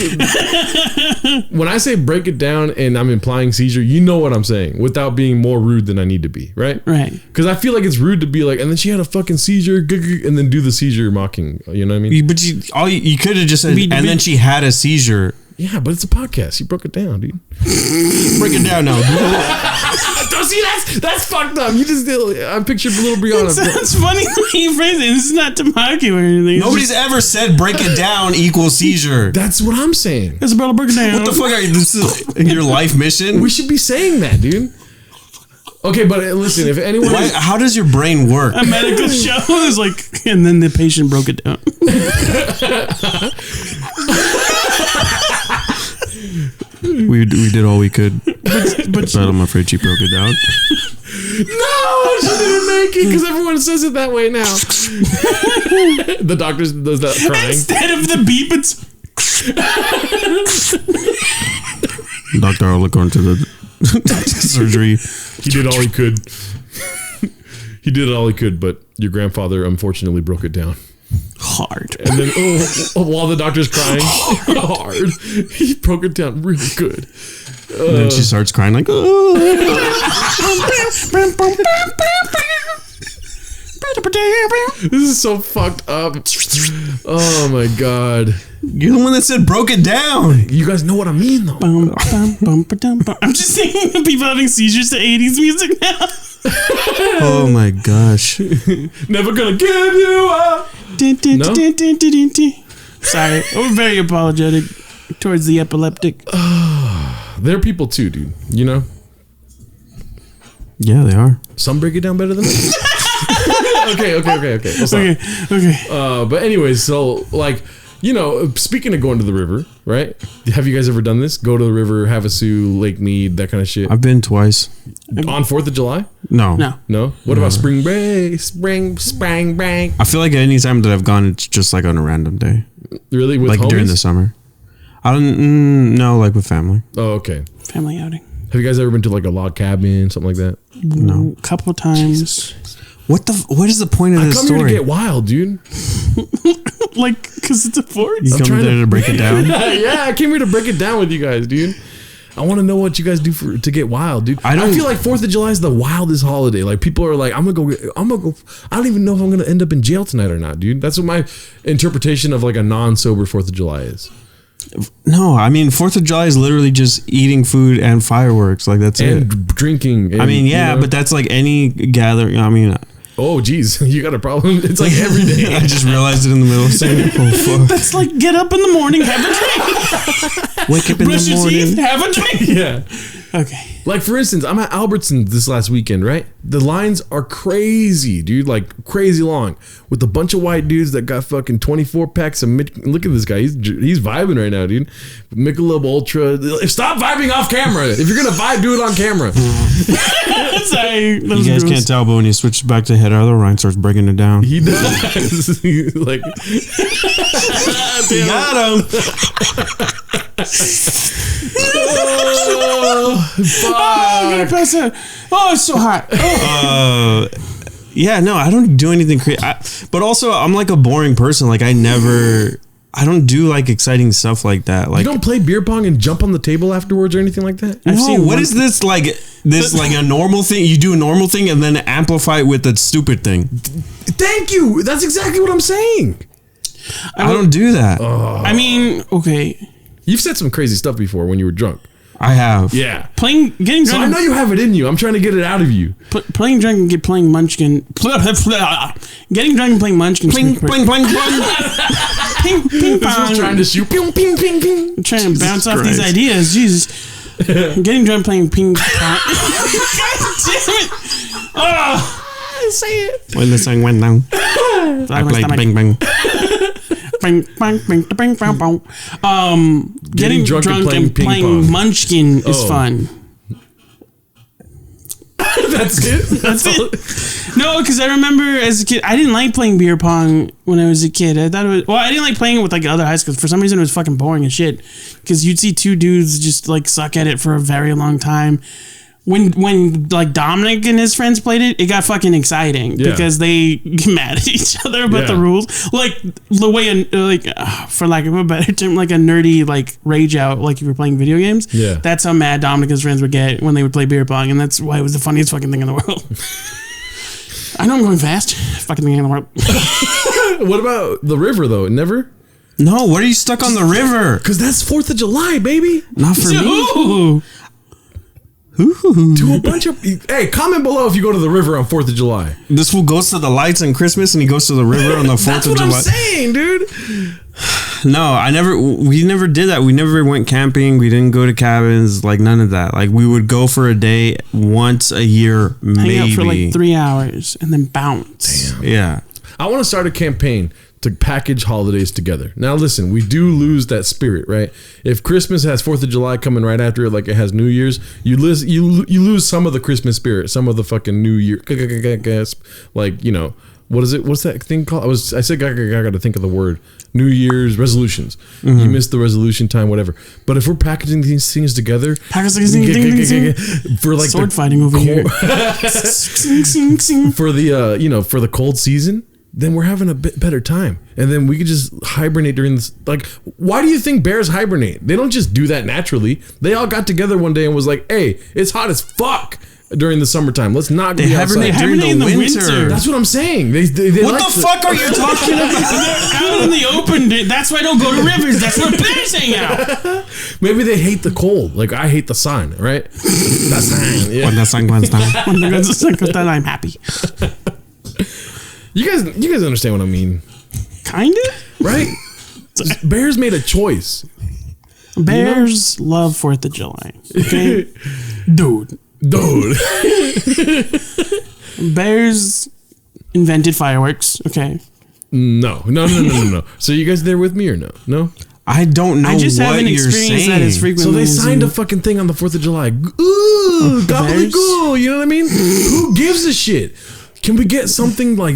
when I say break it down and I'm implying seizure, you know what I'm saying without being more rude than I need to be, right? Right. Because I feel like it's rude to be like, and then she had a fucking seizure, and then do the seizure mocking. You know what I mean? But you could have just said, and then she had a seizure. Yeah, but it's a podcast. You broke it down, dude. Break it down now. Don't see that's fucked up. You just did. I pictured little Brianna. That's funny the way you phrase it. This is not to mock you or anything. Nobody's ever said break it down equals seizure. That's what I'm saying. It's about to break it down. What the fuck are you? This is your life mission? We should be saying that, dude. Okay, but listen, if anyone... How does your brain work? A medical show is like, and then the patient broke it down. We did all we could, but I'm afraid she broke it down. No, she didn't make it because everyone says it that way now. The doctor does that crying. Instead of the beep, it's... Doctor, I'll look onto the surgery. He did all he could. He did all he could, but your grandfather unfortunately broke it down. Hard. And then, while the doctor's crying, hard, he broke it down real good. And then she starts crying like, oh. This is so fucked up. Oh my god. You're the one that said broke it down. You guys know what I mean, though. I'm just thinking of people having seizures to 80s music now. Oh my gosh. Never gonna give you up. No? Sorry, I'm very apologetic towards the epileptic. They're people too, dude. You know? Yeah, they are. Some break it down better than others. Okay. Okay. But anyways, so like, you know, speaking of going to the river, right? Have you guys ever done this? Go to the river, Havasu, Lake Mead, that kind of shit. I've been twice. On 4th of July? No. No? What about spring break? Spring break. I feel like any time that I've gone, it's just like on a random day. Really? With like homies? during the summer. I don't know, like with family. Oh, okay. Family outing. Have you guys ever been to like a log cabin, something like that? No. A couple times. What is the point of this I come story? here to get wild, dude. Like, because it's a forest. You come there to break it down? Yeah, I came here to break it down with you guys, dude. I want to know what you guys do to get wild, dude. I feel like 4th of July is the wildest holiday. Like people are like, I'm gonna go. I don't even know if I'm gonna end up in jail tonight or not, dude. That's what my interpretation of like a non-sober 4th of July is. No, I mean 4th of July is literally just eating food and fireworks. Like that's and it. Drinking. And, I mean, yeah, but that's like any gathering. I mean. Oh, geez, you got a problem? It's like every day. I just realized it in the middle of saying, oh, fuck. That's like get up in the morning, have a drink. Wake up in Brush the your morning. teeth, have a drink. Yeah. Okay. Like, for instance, I'm at Albertsons this last weekend, right? The lines are crazy, dude. Like, crazy long. With a bunch of white dudes that got fucking 24 packs of... Look at this guy. He's vibing right now, dude. Michelob Ultra. Stop vibing off camera. If you're going to vibe, do it on camera. Sorry. You guys can't tell, but when he switches back to head, other Ryan starts breaking it down. He does. Like... You got him. Oh, I'm gonna pass out. Oh, it's so hot. Oh. Yeah, no, I don't do anything crazy. But also, I'm like a boring person. Like I don't do like exciting stuff like that. Like you don't play beer pong and jump on the table afterwards or anything like that? No, what is this like? This like a normal thing? You do a normal thing and then amplify it with a stupid thing. Thank you. That's exactly what I'm saying. I don't do that. I mean, okay. You've said some crazy stuff before when you were drunk. I have. Yeah. Getting So drunk. I know you have it in you. I'm trying to get it out of you. Playing drunk and playing Munchkin. Getting drunk and playing Munchkin. Pling, pling, pling, pling. Ping, ping, This was pong. trying to shoot. Ping, ping, ping, ping. I'm trying to Jesus bounce off Christ. these ideas. Jesus. Getting drunk playing ping pong. God damn it. Oh. Say it. When the song went down, I played bang bang. Bang, bang, bang, bang, bang, bang. Getting drunk and playing ping playing pong. Munchkin is fun. That's it? That's it. No, because I remember as a kid, I didn't like playing beer pong when I was a kid. I thought it was, well, I didn't like playing it with like other high schools. For some reason, it was fucking boring as shit. Because you'd see two dudes just like suck at it for a very long time. When like Dominic and his friends played it, it got fucking exciting because they get mad at each other about the rules. Like the way, for lack of a better term, like a nerdy like rage out, like if you're playing video games. Yeah. That's how mad Dominic and his friends would get when they would play beer pong, and that's why it was the funniest fucking thing in the world. I know I'm going fast. Fucking thing in the world. What about the river though? Never? No, what are you stuck on the river? Because that's 4th of July, baby. Not for me. Ooh. To a bunch of... Hey, comment below if you go to the river on 4th of July. This fool goes to the lights on Christmas and he goes to the river on the 4th That's of what July. I'm saying, dude. No, we never did that. We never went camping. We didn't go to cabins, like none of that. Like we would go for a day once a year, maybe. Hang out for like 3 hours and then bounce. Damn. Yeah. I want to start a campaign to package holidays together. Now listen, we do lose that spirit, right? If Christmas has 4th of July coming right after it, like it has New Year's, you lose some of the Christmas spirit, some of the fucking New Year, like, you know, what is it? What's that thing called? I said I got to think of the word. New Year's resolutions. You missed the resolution time, whatever. But if we're packaging these things together, for like sword fighting over here, for the for the cold season, then we're having a bit better time. And then we could just hibernate during this. Like, why do you think bears hibernate? They don't just do that naturally. They all got together one day and was like, "Hey, it's hot as fuck." During the summertime, let's not be outside. They hibernate in the winter. That's what I'm saying. They what like the fuck are you talking about? They're out in the open. That's why I don't go to rivers. That's where bears hang out. Maybe they hate the cold. Like I hate the sun, right? The sun. Yeah. When the sun goes down, I'm happy. You guys understand what I mean? Kinda. Right? Bears made a choice. Bears love 4th of July. Okay? Dude. Bears invented fireworks. Okay. No. So you guys there with me or no? No. I don't know. I just what haven't experienced that as frequently. So they signed a fucking thing on the 4th of July. Ooh, gobbledygook. You know what I mean? Who gives a shit? Can we get something like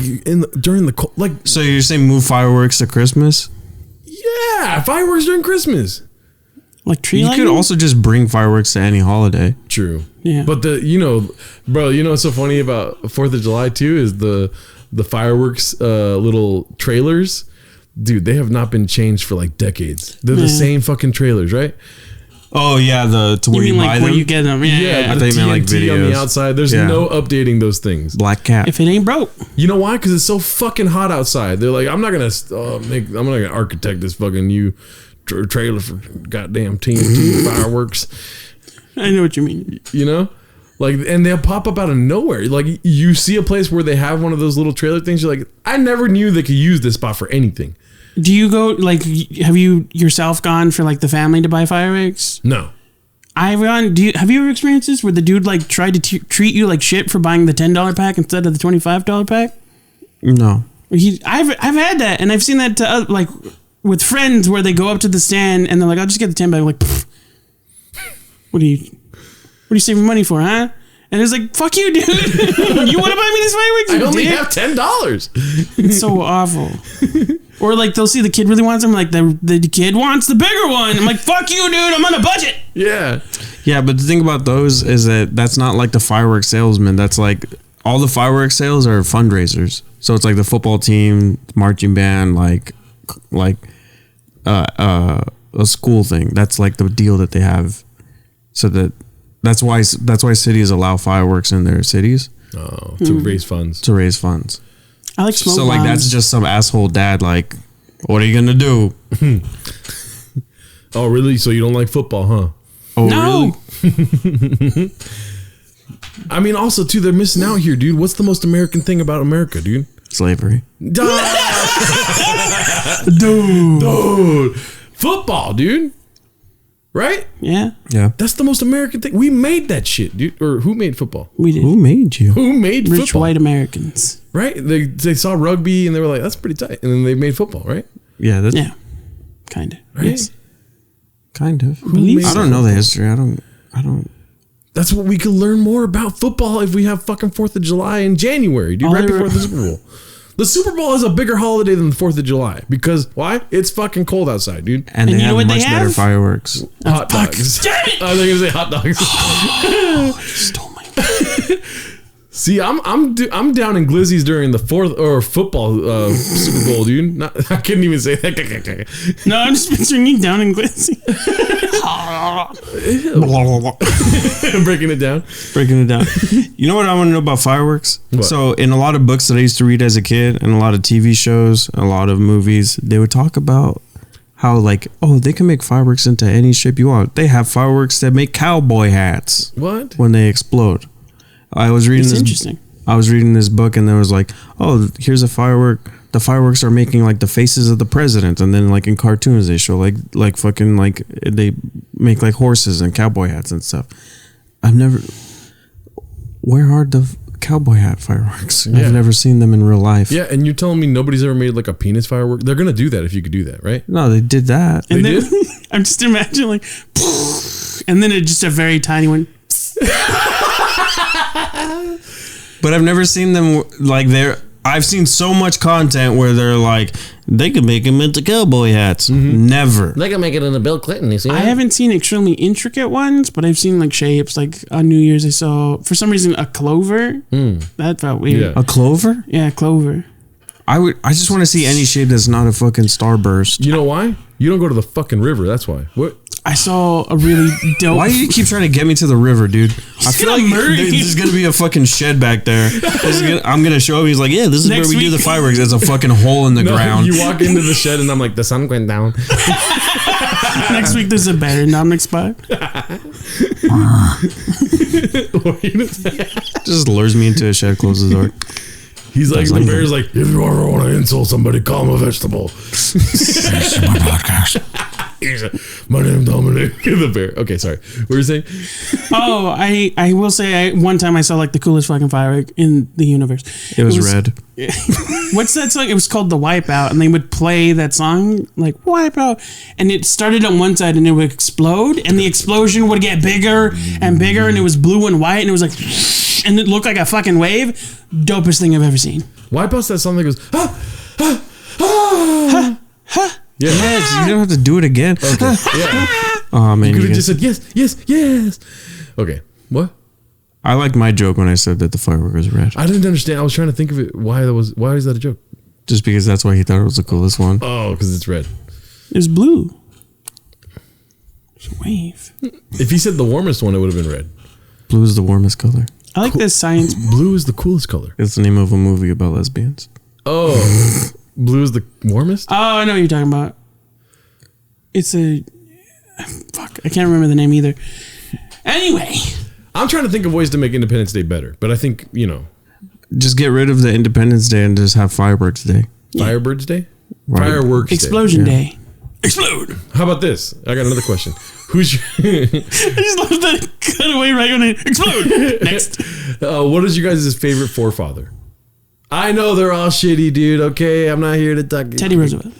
during the cold? Like, so you're saying move fireworks to Christmas? Yeah, fireworks during Christmas. Like tree You lighting? could also just bring fireworks to any holiday. True. Yeah. But bro, what's so funny about 4th of July too is the fireworks little trailers. Dude, they have not been changed for like decades. They're the same fucking trailers, right? Oh yeah, to where you buy them. Where you get them? Yeah. I thought you meant like videos on the outside. There's no updating those things. Black cat. If it ain't broke. You know why? Because it's so fucking hot outside. They're like, I'm not gonna architect this fucking new trailer for goddamn TNT fireworks. I know what you mean. You know, like, and they'll pop up out of nowhere. Like, you see a place where they have one of those little trailer things. You're like, I never knew they could use this spot for anything. Do you go, like, have you yourself gone for, like, the family to buy fireworks? No. Have you ever experienced this where the dude, like, tried to treat you like shit for buying the $10 pack instead of the $25 pack? No. I've had that, and I've seen that to, like, with friends where they go up to the stand and they're like, I'll just get the 10 pack. I'm like, pfft. What are you saving money for, huh? And it's like, fuck you, dude. You want to buy me these fireworks? I only have $10. It's so awful. Or like they'll see the kid really wants them, like the kid wants the bigger one. I'm like, fuck you, dude. I'm on a budget. Yeah. Yeah, but the thing about those is that that's not like the fireworks salesman. That's like all the fireworks sales are fundraisers. So it's like the football team, marching band, like a school thing. That's like the deal that they have. So that's why cities allow fireworks in their cities. Oh, to raise funds. To raise funds. I like smoke So like that's just some asshole dad like, what are you gonna do? Oh really? So you don't like football, huh? Oh no. Really? I mean, also too, they're missing out here, dude. What's the most American thing about America, dude? Slavery. Dude. Football, dude. Right? Yeah. Yeah. That's the most American thing. We made that shit, dude. Or who made football? We did. Who made you? Who made Rich football? white Americans. Right? They saw rugby and they were like, that's pretty tight. And then they made football, right? Yeah. That's Yeah. Kind of. Right? Yes. kind of. Believe I don't know the history. I don't. That's what we could learn more about football if we have fucking 4th of July in January, dude, right before the Super Bowl. The Super Bowl is a bigger holiday than the 4th of July because why? It's fucking cold outside, dude. And they you know have what much they better have? fireworks. Hot dogs. Damn it! I was gonna say hot dogs. Oh, you stole my. See, I'm down in glizzies during the fourth or football Super Bowl, dude. I couldn't even say that. No, I'm just picturing you down in glizzy. Breaking it down. Breaking it down. You know what I want to know about fireworks? What? So in a lot of books that I used to read as a kid and a lot of TV shows, a lot of movies, they would talk about how like, oh, they can make fireworks into any shape you want. They have fireworks that make cowboy hats. What? When they explode. I was reading It's this. interesting. I was reading this book and there was like, oh, here's a firework. The fireworks are making like the faces of the president, and then like in cartoons they show like fucking like they make like horses and cowboy hats and stuff. Where are the cowboy hat fireworks? Yeah. I've never seen them in real life. Yeah, and you're telling me nobody's ever made like a penis firework? They're gonna do that if you could do that, right? No, they did that. They And then did? I'm just imagining like, and then it's just a very tiny one. But I've never seen them like they're. I've seen so much content where they're like, they could make them into cowboy hats. Never. They can make it into Bill Clinton. You see? I haven't seen extremely intricate ones, but I've seen like shapes. Like on New Year's, I saw for some reason a clover. That felt weird. Yeah. A clover? Yeah, clover. I just want to see any shape that's not a fucking starburst. You know why? You don't go to the fucking river. That's why. What? I saw a really dope. Why do you keep trying to get me to the river, dude? I feel like there's gonna be a fucking shed back there. I'm gonna show him. He's like, yeah, this is Next where we do week. the fireworks. There's a fucking hole in the ground. You walk into the shed and I'm like, the sun went down. Next week there's a better Dominic spot. Just lures me into a shed, closes the door. He's like, the bear's like, if you ever want to insult somebody, call him a vegetable. This is my podcast. My name's Dominic. The bear. Okay, sorry. What were you saying? Oh, I will say, one time I saw like the coolest fucking firework in the universe. It was red. What's that song? It was called The Wipeout, and they would play that song like Wipeout, and it started on one side and it would explode, and the explosion would get bigger and bigger, and it was blue and white, and it was like, and it looked like a fucking wave. Dopest thing I've ever seen. Wipeout's that song that goes, ah, ah, ah. Yeah. Yes, you don't have to do it again. Okay. Yeah. Oh man, You could have just said yes. Okay. What? I liked my joke when I said that the firework was red. I didn't understand. I was trying to think of it. Why is that a joke? Just because that's why he thought it was the coolest one. Oh, because it's red. It was blue. It's a wave. If he said the warmest one, it would have been red. Blue is the warmest color. I like this science. Blue is the coolest color. It's the name of a movie about lesbians. Oh, blue is the warmest? Oh, I know what you're talking about. It's a fuck. I can't remember the name either. Anyway, I'm trying to think of ways to make Independence Day better, but I think, Just get rid of the Independence Day and just have Fireworks Day. Firebirds Day? Right. Fireworks Explosion Yeah. Day. Explode. How about this? I got another question. Who's your I just love that cutaway right when it explode. Next. what is your guys' favorite forefather? I know they're all shitty, dude. Okay, I'm not here to talk. Teddy Roosevelt.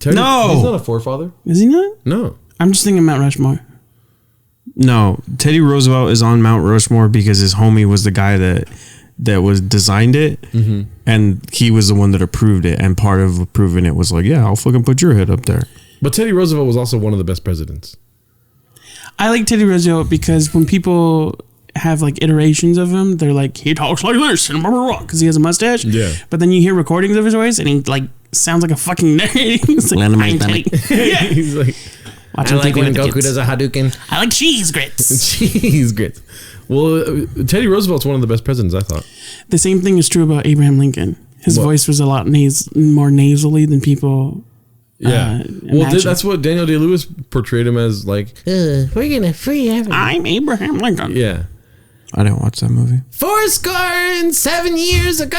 No! He's not a forefather. Is he not? No. I'm just thinking Mount Rushmore. No, Teddy Roosevelt is on Mount Rushmore because his homie was the guy that was designed it, and he was the one that approved it. And part of approving it was like, yeah, I'll fucking put your head up there. But Teddy Roosevelt was also one of the best presidents. I like Teddy Roosevelt because when people have like iterations of him, they're like, he talks like this and blah blah blah because he has a mustache. Yeah. But then you hear recordings of his voice and he like sounds like a fucking nerd. It's like, I'm Teddy. Yeah. He's like, I like when Goku does a Hadouken. I like cheese grits. cheese grits. Well, Teddy Roosevelt's one of the best presidents, I thought. The same thing is true about Abraham Lincoln. His What? voice was a lot more nasally than people. Yeah. imagine. That's what Daniel Day-Lewis portrayed him as, like, We're gonna free everyone. I'm Abraham Lincoln. yeah. I didn't watch that movie. 7 years ago,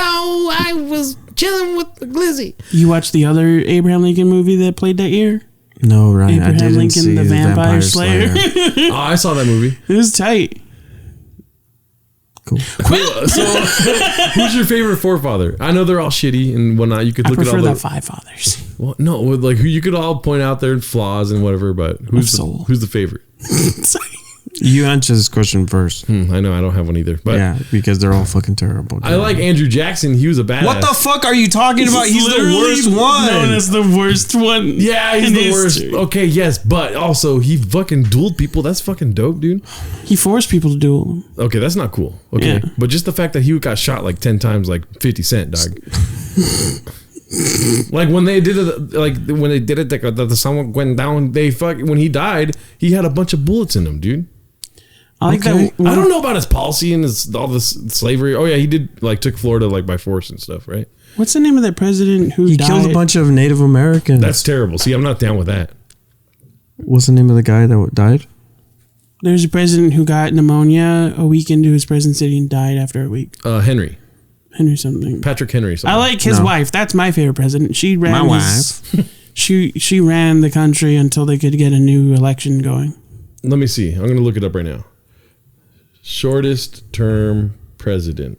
I was chilling with the glizzy. You watched the other Abraham Lincoln movie that played that year? No, Ryan, I Abraham didn't Lincoln, see the Vampire Slayer. Oh, I saw that movie. It was tight. Cool. Cool. So, who's your favorite forefather? I know they're all shitty and whatnot. You could I look at prefer all the the... Five Fathers. Well, no, like, who you could all point out their flaws and whatever, but who's soul. the favorite? You answer this question first. I know, I don't have one either. But Yeah, because they're all fucking terrible. I like Andrew Jackson. He was a badass. What the fuck are you talking about? He's the worst one. Known as the worst one. Yeah, he's in the worst. history. Okay, yes, but also he fucking dueled people. That's fucking dope, dude. He forced people to duel him. Okay, that's not cool. Okay, Yeah. but just the fact that he got shot like 10 times, like 50 Cent, dog. Like when they did it, the sun went down. When he died, he had a bunch of bullets in him, dude. I like Okay. that. I don't know about his policy and all this slavery. Oh yeah, he did took Florida by force and stuff, right? What's the name of that president who He died? killed a bunch of Native Americans. That's terrible. See, I'm not down with that. What's the name of the guy that died? There's a president who got pneumonia a week into his presidency and died after a week. Henry Something. Patrick Henry. Something. I like his No. wife. That's my favorite president. She ran My she ran the country until they could get a new election going. Let me see. I'm gonna look it up right now. Shortest term president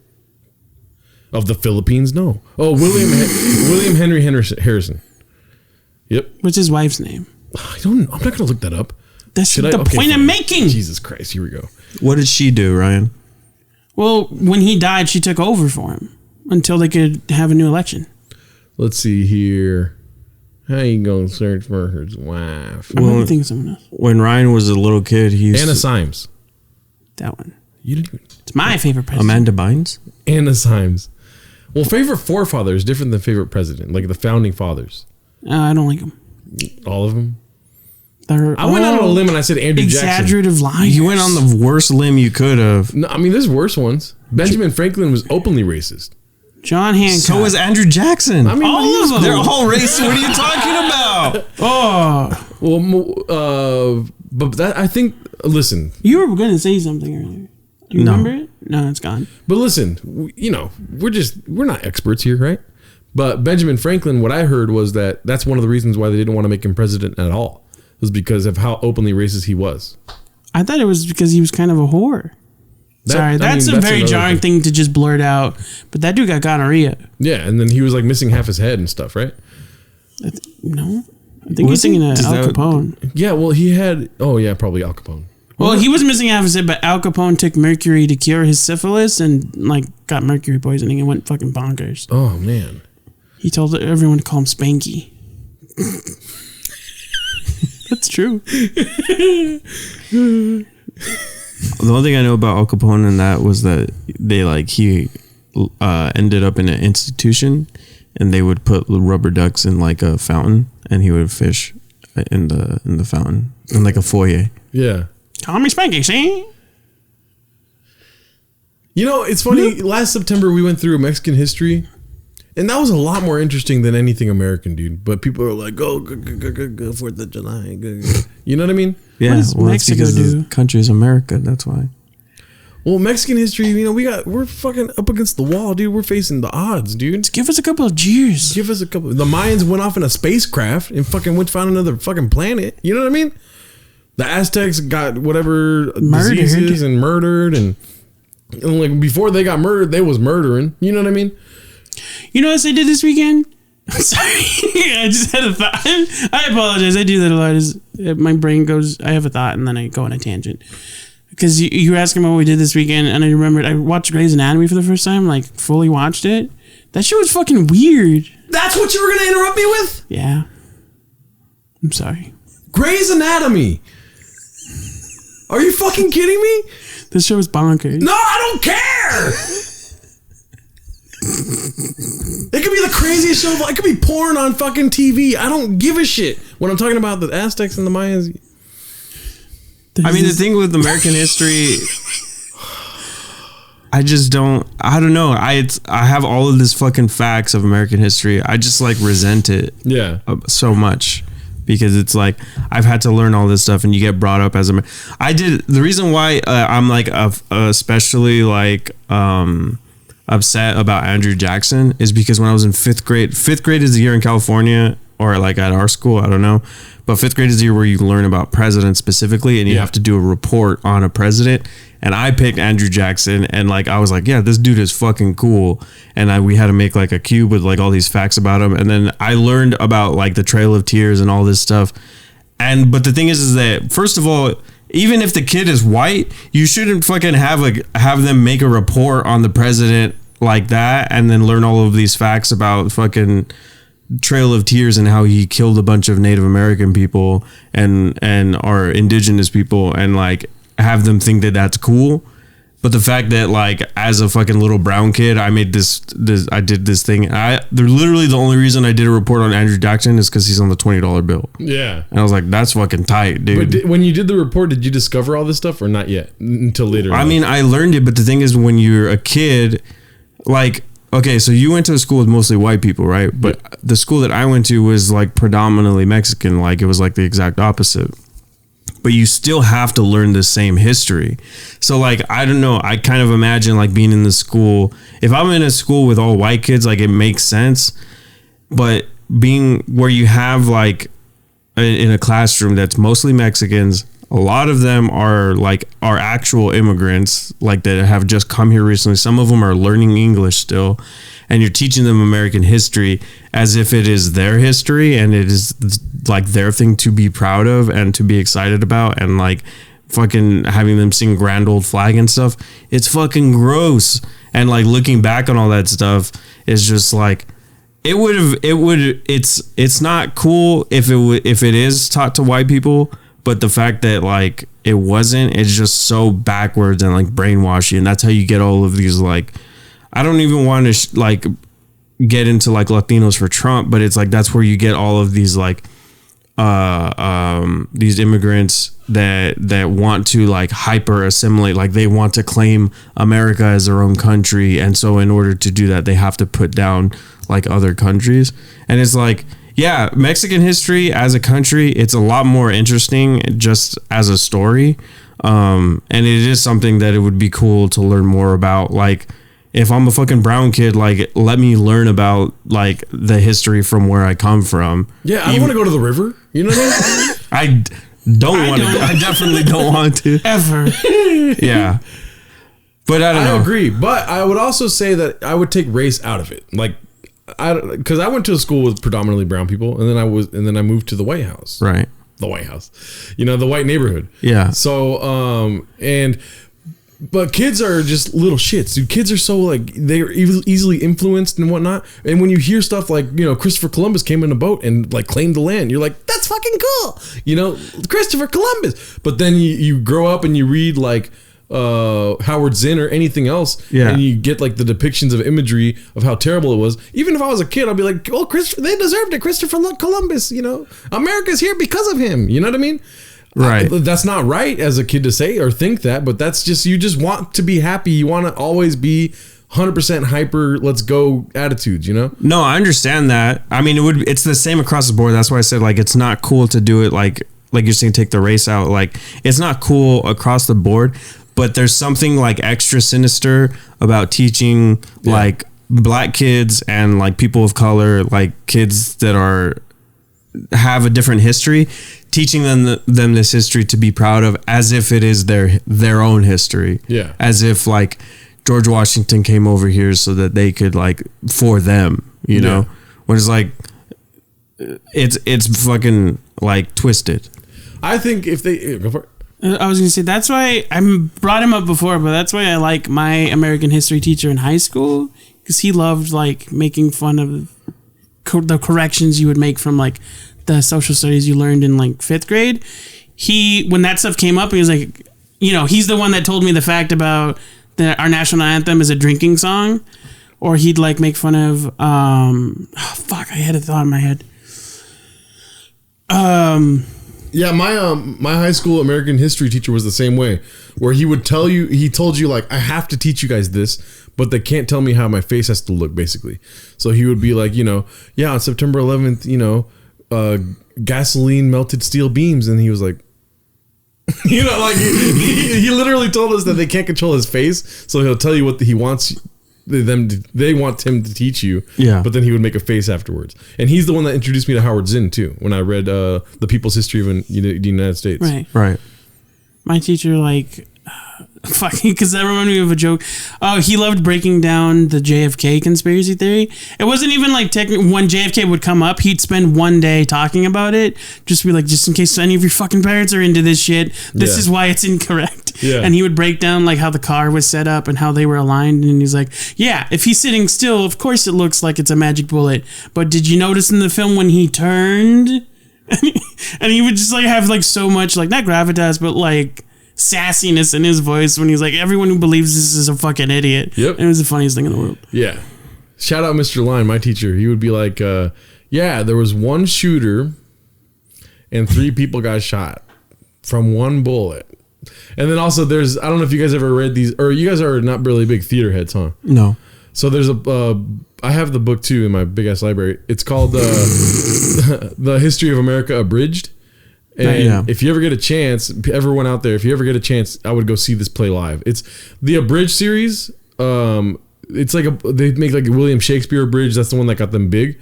of the Philippines? No. Oh, William Henry Harrison. Yep. What's his wife's name? I'm not gonna look that up. That's Should the I? Okay, point fine. I'm making. Jesus Christ! Here we go. What did she do, Ryan? Well, when he died, she took over for him. until they could have a new election. Let's see here. How you gonna search for his wife? I'm probably thinking of someone else. When Ryan was a little kid, he used Anna Symes. That one. You didn't even... It's my favorite president. Amanda Bynes? Anna Symes. Well, favorite forefather is different than favorite president, like the founding fathers. I don't like them. All of them. They're I went out on a limb and I said Andrew Jackson. exaggerative liars. You went on the worst limb you could have. No, I mean, there's worse ones. Benjamin Franklin was openly racist. John Hancock. So was Andrew Jackson. I mean, all of them. They're all racist. What are you talking about? Oh, Well, but that I think. Listen, you were going to say something earlier. Do you remember it? No, it's gone. but listen. We're not experts here, right? But Benjamin Franklin, what I heard was that's one of the reasons why they didn't want to make him president at all, was because of how openly racist he was. I thought it was because he was kind of a whore. Sorry, that's a very jarring thing to just blurt out. But that dude got gonorrhea. Yeah, and then he was like missing half his head and stuff, right? No, I think you're thinking of Al Capone. Yeah, well, he had. Oh yeah, probably Al Capone. Well, he was missing half his head, but Al Capone took mercury to cure his syphilis and like got mercury poisoning and went fucking bonkers. Oh man. He told everyone to call him Spanky. That's true. The only thing I know about Al Capone and that was that he ended up in an institution and they would put rubber ducks in like a fountain and he would fish in the fountain in like a foyer. Yeah. Call me Spanky, see? You know, it's funny. Last September we went through Mexican history, and that was a lot more interesting than anything American, dude. But people are like, "Go 4th of July." Go. You know what I mean? Yeah. What does Mexico do? The country is America. That's why. Well, Mexican history, you know, we're fucking up against the wall, dude. We're facing the odds, dude. Give us a couple of jeers. Give us a couple. The Mayans went off in a spacecraft and fucking went found another fucking planet. You know what I mean? The Aztecs got whatever diseases and murdered, and like before they got murdered, they was murdering. You know what I mean? You know what I did this weekend? Sorry, I just had a thought. I apologize. I do that a lot. My brain goes. I have a thought and then I go on a tangent. Because you were asking what we did this weekend, and I remembered I watched Grey's Anatomy for the first time, like fully watched it. That shit was fucking weird. That's what you were gonna interrupt me with? Yeah. I'm sorry. Grey's Anatomy. Are you fucking kidding me? This show is bonkers. No, I don't care. It could be the craziest show. It could be porn on fucking TV. I don't give a shit. When I'm talking about the Aztecs and the Mayans. I mean, the thing with American history, I don't know. I have all of this fucking facts of American history. I just like resent it. Yeah. So much. Because it's like I've had to learn all this stuff, and you get brought up as the reason why I'm like especially like upset about Andrew Jackson is because when I was in 5th grade is the year in California or like at our school, I don't know, but 5th grade is the year where you learn about presidents specifically, and you have to do a report on a president. And I picked Andrew Jackson, and like I was like, yeah, this dude is fucking cool. And we had to make like a cube with like all these facts about him. And then I learned about like the Trail of Tears and all this stuff. But the thing is that first of all, even if the kid is white, you shouldn't fucking have them make a report on the president like that, and then learn all of these facts about fucking Trail of Tears and how he killed a bunch of Native American people and our indigenous people, and like have them think that that's cool. But the fact that like as a fucking little brown kid, I made I did this thing. They're literally the only reason I did a report on Andrew Jackson is because he's on the $20 bill. Yeah. And I was like, that's fucking tight, dude. But when you did the report, did you discover all this stuff or not yet? Until later. I mean, I learned it, but the thing is, when you're a kid, like, okay, so you went to a school with mostly white people, right? But the school that I went to was like predominantly Mexican. Like it was like the exact opposite. But you still have to learn the same history. So like, I don't know. I kind of imagine like being in the school. If I'm in a school with all white kids, like it makes sense. But being where you have like in a classroom that's mostly Mexicans, a lot of them are actual immigrants, like that have just come here recently. Some of them are learning English still, and you're teaching them American history as if it is their history and it is like their thing to be proud of and to be excited about, and like fucking having them sing Grand Old Flag and stuff. It's fucking gross. And like looking back on all that stuff is just like, it's not cool if it is taught to white people, but the fact that like it wasn't, it's just so backwards and like brainwashy. And that's how you get all of these, like, I don't even want to like get into like Latinos for Trump, but it's like, that's where you get all of these like, these immigrants that want to like hyper assimilate, like they want to claim America as their own country, and so in order to do that they have to put down like other countries. And it's like, yeah, Mexican history as a country, it's a lot more interesting just as a story, and it is something that it would be cool to learn more about. Like if I'm a fucking brown kid, like let me learn about like the history from where I come from. Yeah, I don't want to go to the river. You know what I mean? I definitely don't want to. Ever. Yeah. But I don't know. I agree. But I would also say that I would take race out of it. Like, because I went to a school with predominantly brown people, and then I moved to the White House. Right. The White House. You know, the white neighborhood. Yeah. So, but kids are just little shits, dude. Kids are so like, they're easily influenced and whatnot. And when you hear stuff like, you know, Christopher Columbus came in a boat and like claimed the land, you're like, that's fucking cool. You know, Christopher Columbus. But then you grow up and you read like Howard Zinn or anything else, and you get like the depictions of imagery of how terrible it was. Even if I was a kid, I'd be like, oh, they deserved it. Christopher Columbus, you know, America's here because of him. You know what I mean? Right. That's not right as a kid to say or think that, but that's just, you just want to be happy. You want to always be 100% hyper, let's go attitudes, you know? No, I understand that. I mean, it's the same across the board. That's why I said like, it's not cool to do it like you're saying, take the race out. Like it's not cool across the board, but there's something like extra sinister about teaching like black kids and like people of color, like kids that have a different history, teaching them this history to be proud of as if it is their own history. Yeah. As if like George Washington came over here so that they could like for them, you know, when it's like, it's fucking like twisted. I think if they go for it. I was gonna say that's why I brought him up before, but that's why I like my American history teacher in high school, because he loved like making fun of the corrections you would make from like the social studies you learned in like 5th grade. When that stuff came up, he was like, you know, he's the one that told me the fact about our national anthem is a drinking song, or he'd like make fun of I had a thought in my head. Yeah, my high school American history teacher was the same way, where he told you like, I have to teach you guys this, but they can't tell me how my face has to look, basically. So he would be like, you know, yeah, on September 11th, you know, gasoline melted steel beams, and he was like, you know, like he literally told us that they can't control his face, so he'll tell you what he wants they want him to teach you, but then he would make a face afterwards. And he's the one that introduced me to Howard Zinn too, when I read The People's History of the United States. Right. My teacher, like, fucking, because that reminded me of a joke. Oh, he loved breaking down the JFK conspiracy theory. It wasn't even like when JFK would come up, he'd spend one day talking about it, just be like, just in case any of your fucking parents are into this shit, this is why it's incorrect. Yeah. And he would break down like how the car was set up and how they were aligned, and he's like, yeah, if he's sitting still, of course it looks like it's a magic bullet, but did you notice in the film when he turned? And he would just like have like so much like, not gravitas, but like sassiness in his voice when he's like, everyone who believes this is a fucking idiot. Yep. And it was the funniest thing in the world. Yeah. Shout out Mr. Line, my teacher. He would be like, yeah, there was one shooter and 3 people got shot from one bullet. And then also there's, I don't know if you guys ever read these, or you guys are not really big theater heads, huh? No. So there's I have the book too in my big ass library. It's called The History of America Abridged. And if you ever get a chance, everyone out there, if you ever get a chance, I would go see this play live. It's the Abridged series. It's like they make like a William Shakespeare Abridged. That's the one that got them big.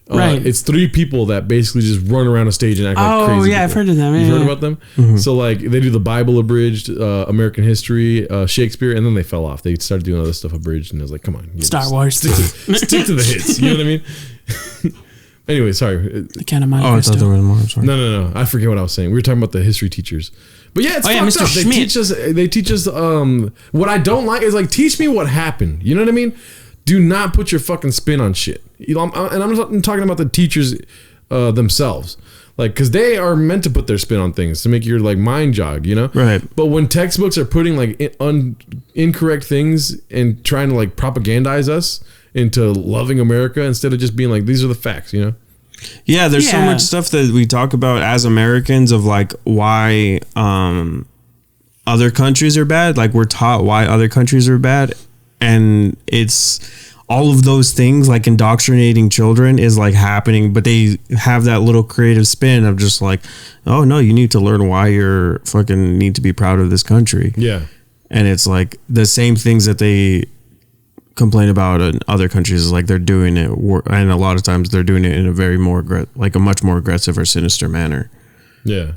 Right. It's 3 people that basically just run around a stage and act like crazy. Oh, yeah, people. I've heard of them. You've heard about them? Mm-hmm. So, like, they do the Bible abridged, American history, Shakespeare, and then they fell off. They started doing other stuff abridged, and I was like, come on. Star Wars. Stick to the hits. You know what I mean? Anyway, sorry. The Count of Monte Oh, I Cristo. thought there was more. I'm sorry. No. I forget what I was saying. We were talking about the history teachers. But yeah, it's fucked Mr. up. Schmidt. They teach us what I don't like is like teach me what happened. You know what I mean? Do not put your fucking spin on shit. You know, and I'm not talking about the teachers themselves. Like, because they are meant to put their spin on things to make your like mind jog, you know? Right. But when textbooks are putting like incorrect things and trying to like propagandize us into loving America instead of just being like, these are the facts, you know? Yeah, there's so Yeah. much stuff that we talk about as Americans of like why other countries are bad. Like we're taught why other countries are bad. And it's all of those things like indoctrinating children is like happening, but they have that little creative spin of just like, oh no, you need to learn why you're fucking need to be proud of this country. Yeah. And it's like the same things that they complain about in other countries is like they're doing it, and a lot of times they're doing it in a very more like a much more aggressive or sinister manner. Yeah.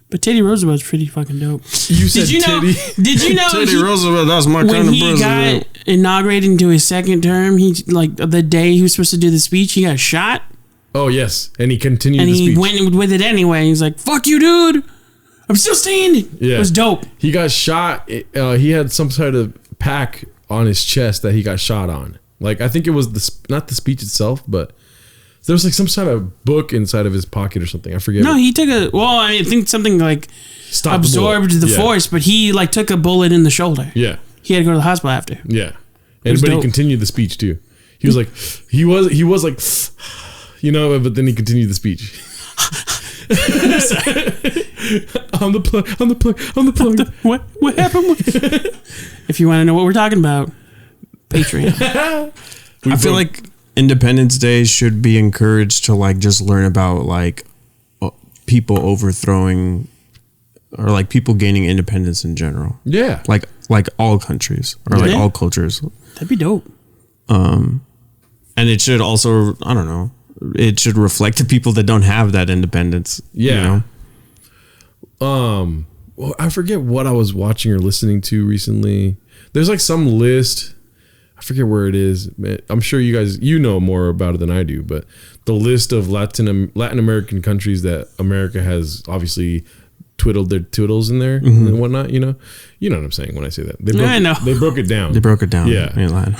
But Teddy Roosevelt's pretty fucking dope. You said Did you know? titty. Did you know? Teddy Roosevelt, that's my when kind of he president. got inaugurated into his second term, he like the day he was supposed to do the speech, he got shot, Oh, yes. And he continued and the he speech. went with it anyway. He's like, "Fuck you, dude! I'm still standing." Yeah. It was dope. He got shot. He had some sort of pack on his chest that he got shot on. Like, I think it was not the speech itself, but there was like some sort of book inside of his pocket or something. I forget. No, he took I think something like Stopped absorbed the Yeah. force, but he like took a bullet in the shoulder. Yeah. He had to go to the hospital after. Yeah. was But he dope. continued the speech too. He was like, he was like, you know, but then he continued the speech. on the plug. What happened? If you want to know what we're talking about, Patreon. I feel like Independence Day should be encouraged to like just learn about like people overthrowing or like people gaining independence in general. Yeah. Like all countries or like Yeah. all cultures. That'd be dope. And it should also, I don't know, it should reflect the people that don't have that independence. Yeah. You know? Well, I forget what I was watching or listening to recently. There's like some list. I forget where it is. I'm sure you guys, you know more about it than I do, but the list of Latin American countries that America has obviously twiddled their twiddles in there and whatnot, you know what I'm saying when I say that. I know. They broke it down. They broke it down. Yeah. In Latin.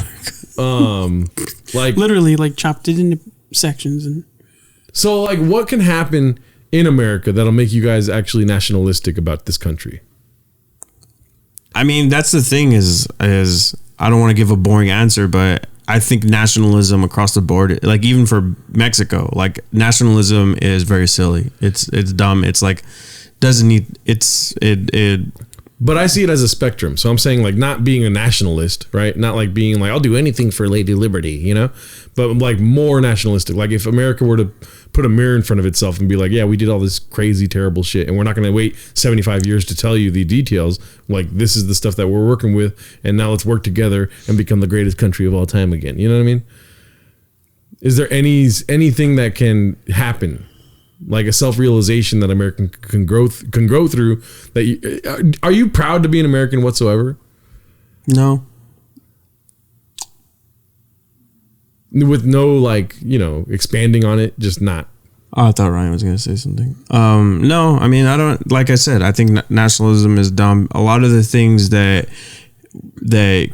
Like, Literally, like chopped it into sections and. so like what can happen in America that'll make you guys actually nationalistic about this country? I mean, that's the thing is I don't want to give a boring answer, but I think nationalism across the board, like even for Mexico, like nationalism is very silly. It's dumb. It's like doesn't need it. But I see it as a spectrum. So I'm saying like not being a nationalist, right? Not like being like, I'll do anything for Lady Liberty, you know? But like more nationalistic. Like if America were to put a mirror in front of itself and be like, yeah, we did all this crazy, terrible shit. And we're not going to wait 75 years to tell you the details. Like this is the stuff that we're working with. And now let's work together and become the greatest country of all time again. You know what I mean? Is there anything that can happen? Like a self-realization that American can grow through. That are you proud to be an American whatsoever? No. With no like expanding on it, just not. Oh, I thought Ryan was going to say something. No, I mean I don't. Like I said, I think nationalism is dumb. A lot of the things that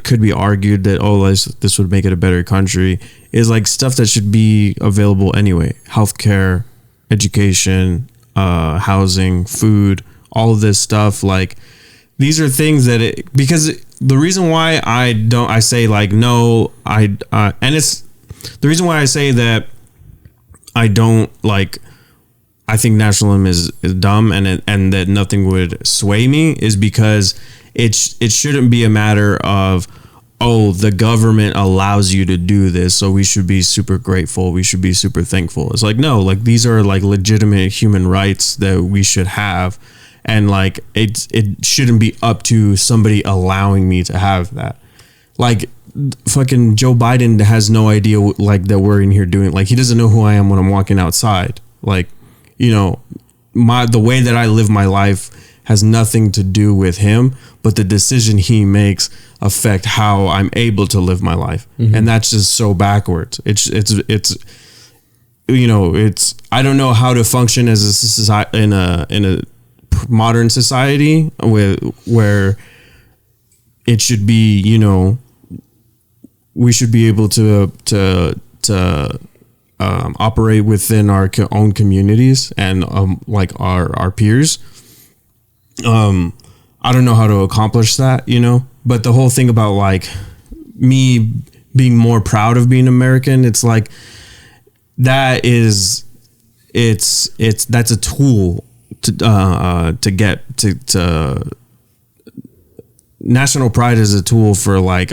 could be argued that this would make it a better country is like stuff that should be available anyway. Healthcare, education, housing, food, all of this stuff. Like these are things that because the reason why I say like no, and it's the reason why I say that I don't like. I think nationalism is dumb and that nothing would sway me is because it shouldn't be a matter of, oh, the government allows you to do this, so we should be super grateful. We should be super thankful. It's like, no, like these are like legitimate human rights that we should have. And like, it shouldn't be up to somebody allowing me to have that. Like fucking Joe Biden has no idea like that we're in here doing, like he doesn't know who I am when I'm walking outside. Like, the way that I live my life has nothing to do with him, but the decision he makes affect how I'm able to live my life. And that's just so backwards. It's it's I don't know how to function as a society in a modern society where it should be, we should be able to operate within our own communities and like our peers. I don't know how to accomplish that, but the whole thing about like me being more proud of being American, it's like that's a tool to get to national pride is a tool for like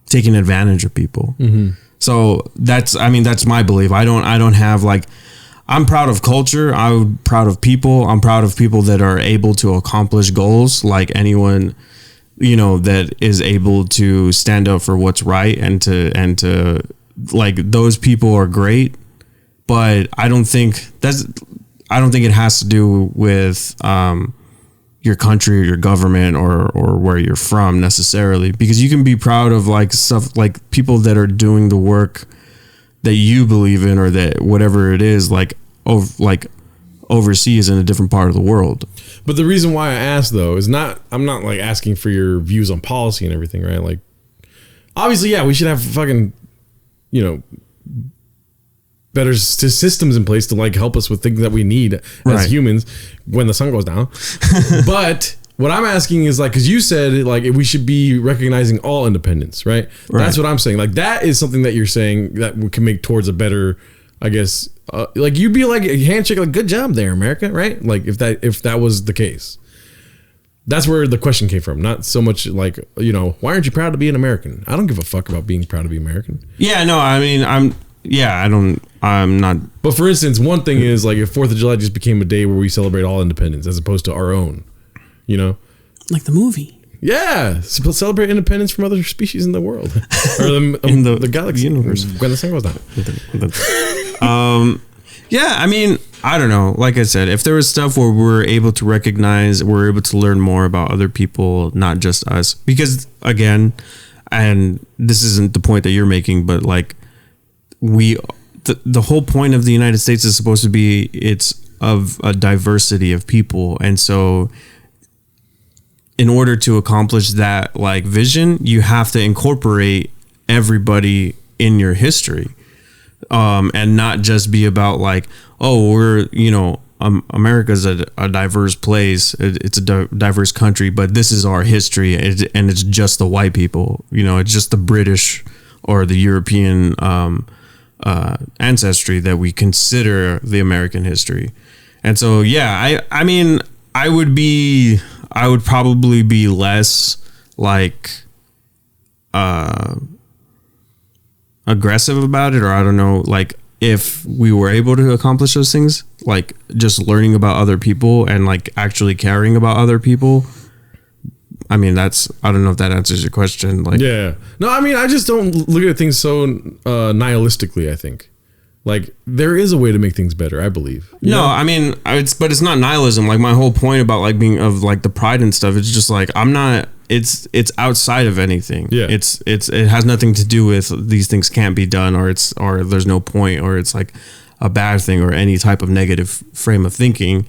taking advantage of people. Mm-hmm. So that's my belief. I don't have like, I'm proud of culture. I'm proud of people. I'm proud of people that are able to accomplish goals, like anyone, that is able to stand up for what's right and to like, those people are great. But I don't think it has to do with your country or your government or where you're from necessarily, because you can be proud of like stuff like people that are doing the work that you believe in, or that whatever it is, like overseas in a different part of the world. But the reason why I asked though is I'm not like asking for your views on policy and everything, right? Like, obviously, yeah, we should have fucking, better systems in place to like help us with things that we need as humans when the sun goes down. But what I'm asking is like, because you said like we should be recognizing all independence, right? That's what I'm saying. Like that is something that you're saying that we can make towards a better, I guess, like you'd be like a handshake, like good job there, America, right? Like if that was the case. That's where the question came from. Not so much like, why aren't you proud to be an American? I don't give a fuck about being proud to be American. Yeah, no, I mean, I'm not. But for instance, one thing is like if 4th of July just became a day where we celebrate all independence as opposed to our own, like the movie. Yeah, celebrate independence from other species in the world or the galaxy universe when the sun goes down. Yeah, I mean, I don't know. Like I said, if there was stuff where we're able to recognize, we're able to learn more about other people, not just us, because again, and this isn't the point that you're making, but like the whole point of the United States is supposed to be it's of a diversity of people, and so in order to accomplish that like vision, you have to incorporate everybody in your history, and not just be about like, oh, we're America's a diverse place, it's a diverse country, but this is our history, and it's just the white people, it's just the British or the European ancestry that we consider the American history. And so yeah, I mean I would probably be less like aggressive about it, or I don't know, like if we were able to accomplish those things, like just learning about other people and like actually caring about other people. I mean, I don't know if that answers your question. Like, yeah, no, I mean, I just don't look at things so nihilistically. I think like there is a way to make things better, I believe. I mean, it's not nihilism. Like my whole point about like being of like the pride and stuff, it's just like, it's outside of anything. Yeah. It has nothing to do with these things can't be done, or there's no point, or it's like a bad thing, or any type of negative frame of thinking.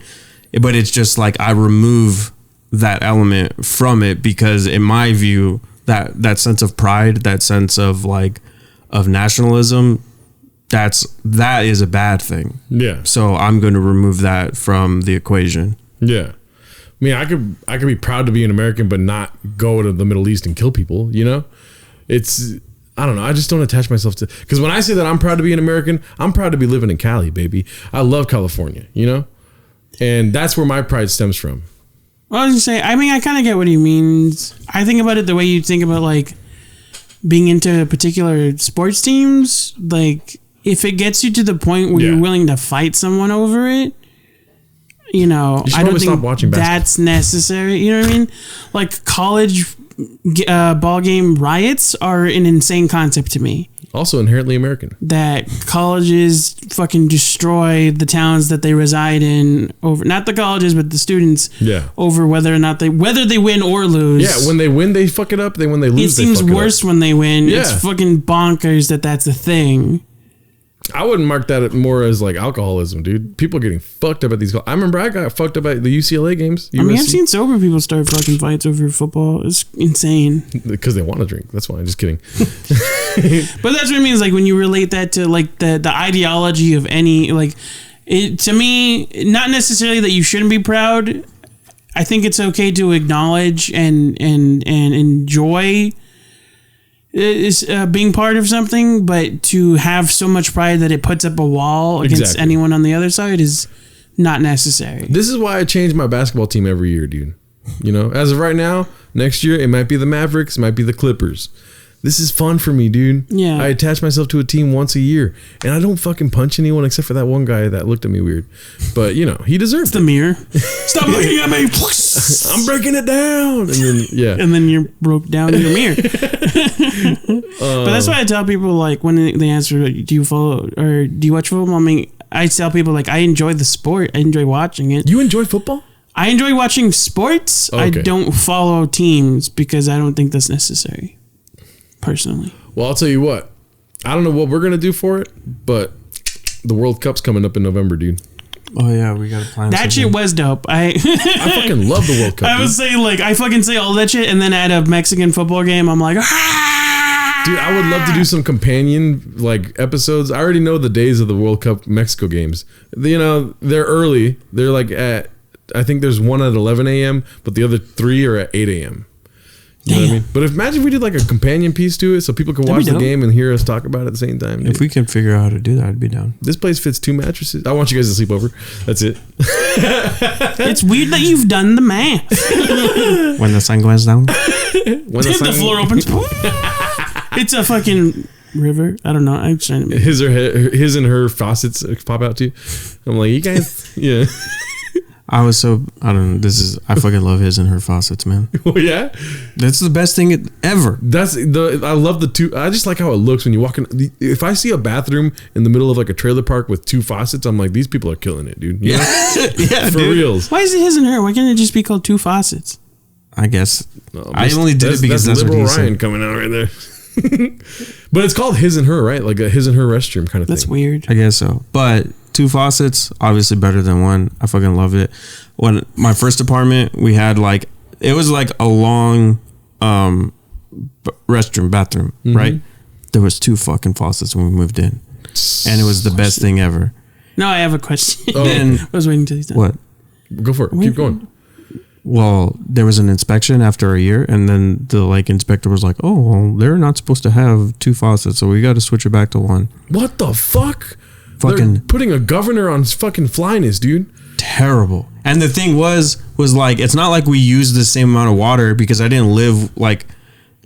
But it's just like, I remove that element from it, because in my view, that sense of pride, that sense of like of nationalism, that is a bad thing. Yeah. So I'm going to remove that from the equation. Yeah. I mean, I could be proud to be an American, but not go to the Middle East and kill people, It's, I don't know. I just don't attach myself to, because when I say that I'm proud to be an American, I'm proud to be living in Cali, baby. I love California, and that's where my pride stems from. Well, I was just say, I mean, I kind of get what he means. I think about it the way you think about like being into particular sports teams. Like if it gets you to the point where you're willing to fight someone over it, I don't think that's necessary. You know what I mean? Like college ball game riots are an insane concept to me. Also inherently American. That colleges fucking destroy the towns that they reside in over, not the colleges, but the students. Yeah. Over whether or not they win or lose. Yeah, when they win, they fuck it up. When they lose, it seems worse when they win. Yeah. It's fucking bonkers that's a thing. I wouldn't mark that more as like alcoholism, dude. People getting fucked up at these. I remember I got fucked up at the UCLA games. I mean, I've seen sober people start fucking fights over football. It's insane. Because they want to drink. That's why. I'm just kidding. But that's what it means. Like when you relate that to like the ideology of any like, it to me, not necessarily that you shouldn't be proud. I think it's okay to acknowledge and enjoy is being part of something, but to have so much pride that it puts up a wall against anyone on the other side is not necessary. This is why I change my basketball team every year, dude. You know, as of right now, next year it might be the Mavericks, it might be the Clippers. This is fun for me, dude. Yeah. I attach myself to a team once a year, and I don't fucking punch anyone except for that one guy that looked at me weird. But you know, he deserves the mirror. Stop looking at me. I'm breaking it down, and then and then you broke down your mirror. But that's why I tell people like when they answer, do you follow or do you watch football? I mean, I tell people like I enjoy the sport. I enjoy watching it. You enjoy football? I enjoy watching sports. Okay. I don't follow teams because I don't think that's necessary. Personally. Well, I'll tell you what. I don't know what we're gonna do for it, but the World Cup's coming up in November, dude. Oh yeah, we gotta plan that shit was dope. I fucking love the World Cup. I was saying like I fucking say all that shit, and then at a Mexican football game, I'm like, ah! Dude, I would love to do some companion like episodes. I already know the days of the World Cup Mexico games. You know, they're early. They're like at I think there's one at 11 a.m., but the other 3 are at 8 a.m. You know what I mean? But imagine if we did like a companion piece to it so people could watch the game and hear us talk about it at the same time. Dude. If we can figure out how to do that, I'd be down. This place fits 2 mattresses. I want you guys to sleep over. That's it. It's weird that you've done the math. When the sun goes down. When the floor opens. It's a fucking river. I don't know. I'm trying to his and her faucets pop out too. I'm like, you guys, yeah. I fucking love his and her faucets, man. Oh yeah, that's the best thing ever. I love the 2. I just like how it looks when you walk in. If I see a bathroom in the middle of like a trailer park with 2 faucets, I'm like, these people are killing it, dude. You know? Yeah, for reals. Why is it his and her? Why can't it just be called 2 faucets? I guess no, I only did it because that's liberal what he Ryan said. coming out right there. But it's called his and her, right? Like a his and her restroom kind of thing. That's weird. I guess so. But 2 faucets, obviously better than 1. I fucking loved it. When my first apartment, we had like, it was like a long bathroom, right? There was 2 fucking faucets when we moved in. And it was the best thing ever. No, I have a question. Oh. And I was waiting till he's done. what? Go for it. Keep going. Well, there was an inspection after a year, and then the like inspector was like, "Oh, well, they're not supposed to have 2 faucets, so we got to switch it back to 1." What the fuck? Fucking They're putting a governor on fucking flyness, dude. Terrible. And the thing was like, it's not like we used the same amount of water because I didn't live like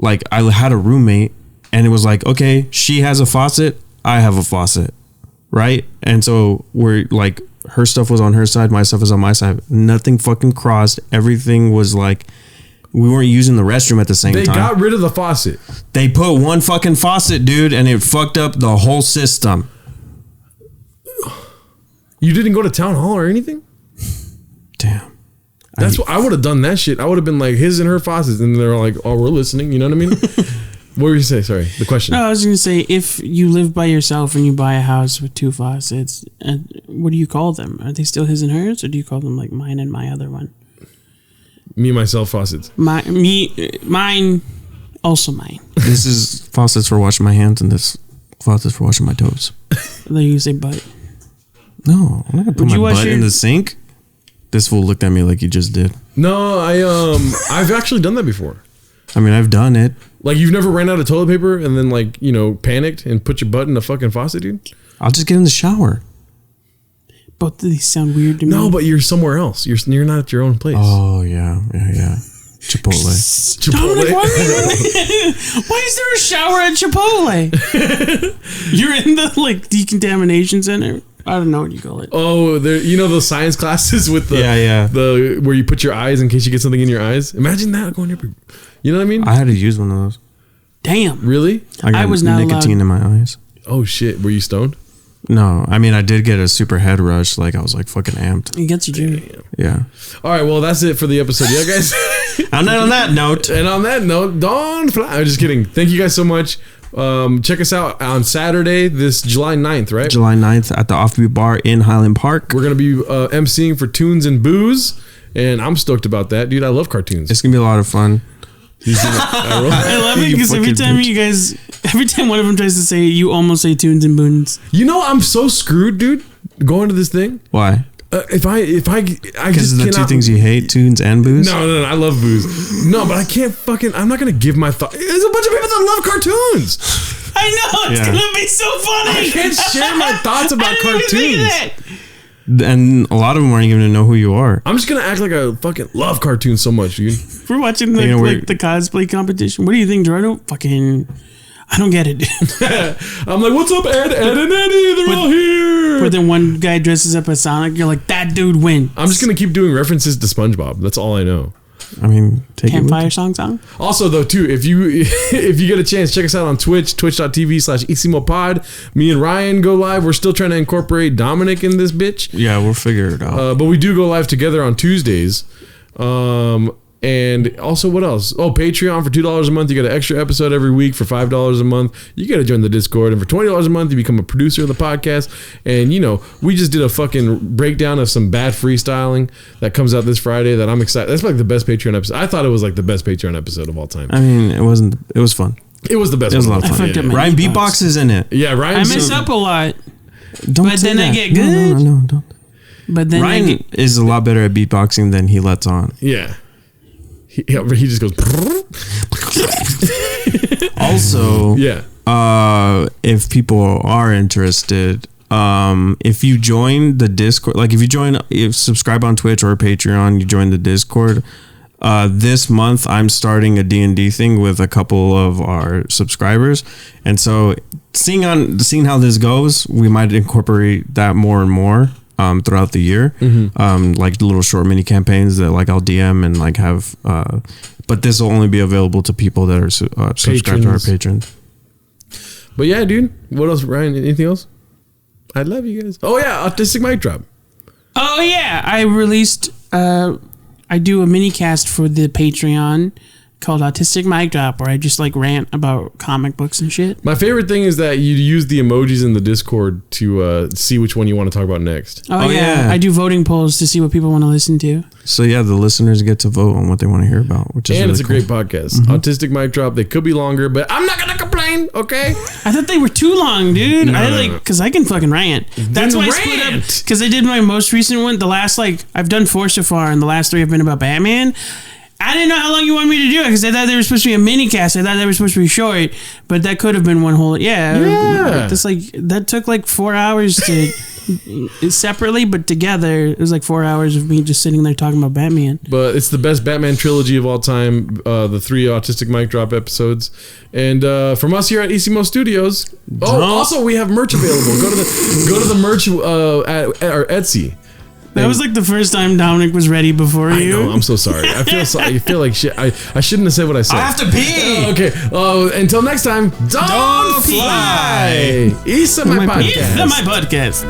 I had a roommate, and it was like, okay, she has a faucet, I have a faucet, right? And so we're like, her stuff was on her side, my stuff was on my side. Nothing fucking crossed. Everything was like, we weren't using the restroom at the same time. They got rid of the faucet. They put 1 fucking faucet, dude, and it fucked up the whole system. You didn't go to town hall or anything? Damn. That's what I would have done. That shit. I would have been like his and her faucets, and they're like, "Oh, we're listening." You know what I mean? What were you say? Sorry, the question. No, I was gonna say if you live by yourself and you buy a house with 2 faucets, what do you call them? Are they still his and hers, or do you call them like mine and my other one? Me, myself, faucets. Mine, also mine. This is faucets for washing my hands, and this faucets for washing my toes. Then you say butt. No, I'm not gonna put my butt in the sink. This fool looked at me like he just did. No, I've actually done that before. I mean, I've done it. Like, you've never ran out of toilet paper and then, like, you know, panicked and put your butt in the fucking faucet, dude? I'll just get in the shower. Both of these sound weird to me. No, but you're somewhere else. You're not at your own place. Oh, yeah. Chipotle. Dominic, why is there a shower at Chipotle? You're in the, like, decontamination center? I don't know what you call it. Oh, there. You know those science classes with the the where you put your eyes in case you get something in your eyes. Imagine that going everywhere. You know what I mean? I had to use one of those. Damn. Really? I was not nicotine in my eyes. Oh shit! Were you stoned? No, I mean I did get a super head rush. Like I was like fucking amped. It gets you, Jimmy. Yeah. All right. Well, that's it for the episode. Yeah, guys. And then on that note, don't fly. I'm just kidding. Thank you guys so much. Check us out on Saturday, this July 9th, right? July 9th at the Offbeat Bar in Highland Park. We're going to be emceeing for Tunes and Booze, and I'm stoked about that. Dude, I love cartoons. It's going to be a lot of fun. I love it because every time one of them tries to say it, you almost say Tunes and Boons. You know, I'm so screwed, dude, going to this thing. Why? If I because of the two things you hate, tunes and booze. No, I love booze. No, but I can't I'm not gonna give my thought. There's a bunch of people that love cartoons. I know it's gonna be so funny. I can't share my thoughts about cartoons. And a lot of them aren't even gonna know who you are. I'm just gonna act like I fucking love cartoons so much, dude. We're watching the cosplay competition. What do you think, Gerardo? I don't get it. I'm like, what's up, Ed and Eddie? They're all here. But then one guy dresses up as Sonic. You're like, that dude wins. I'm just going to keep doing references to SpongeBob. That's all I know. I mean, take Campfire song. Also, though, too, if you get a chance, check us out on Twitch, twitch.tv/IsimoPod. Me and Ryan go live. We're still trying to incorporate Dominic in this bitch. Yeah, we'll figure it out. But we do go live together on Tuesdays. And also, what else? Oh, Patreon for $2 a month. You get an extra episode every week. For $5 a month, you got to join the Discord. And for $20 a month, you become a producer of the podcast. And, we just did a fucking breakdown of some bad freestyling that comes out this Friday that I'm excited. That's like the best Patreon episode. I thought it was like the best Patreon episode of all time. I mean, it wasn't. It was fun. It was the best. It was a lot of fun. Yeah. Ryan beatbox is in it. Yeah, Ryan. I mess up a lot. But then I get good. No, don't. But then Ryan is a lot better at beatboxing than he lets on. Yeah. He just goes. Also, yeah. If people are interested, if you join the Discord, like if you subscribe on Twitch or Patreon, you join the Discord. This month I'm starting a D&D thing with a couple of our subscribers, and so seeing how this goes, we might incorporate that more and more. Throughout the year, like little short mini campaigns that like I'll DM and like have, but this will only be available to people that are subscribed to our patrons. But yeah, dude, what else, Ryan? Anything else? I love you guys. Oh yeah, Autistic Mic Drop. Oh yeah, I released. I do a mini cast for the Patreon called Autistic Mic Drop, where I just like rant about comic books and shit. My favorite thing is that you use the emojis in the Discord to see which one you want to talk about next. Oh yeah. I do voting polls to see what people want to listen to. So yeah, the listeners get to vote on what they want to hear about, which is and really it's a great podcast. Autistic Mic Drop. They could be longer, but I'm not gonna complain. Okay. I thought they were too long, dude. Because I can fucking rant. That's why I split up. Because I did my most recent one. The last I've done 4 so far, and the last 3 have been about Batman. I didn't know how long you wanted me to do it because I thought they were supposed to be a mini cast. I thought they were supposed to be short, but that could have been one whole. Yeah. That took 4 hours to separately, but together it was 4 hours of me just sitting there talking about Batman. But it's the best Batman trilogy of all time. The 3 Autistic Mic Drop episodes, and from us here at Isimo Studios. Oh, also we have merch available. Go to the merch at our Etsy. That was the first time Dominic was ready before you. I know, I'm so sorry. I feel like shit. I shouldn't have said what I said. I have to pee. Okay. Until next time, don't fly. Isa my podcast. Isa my podcast.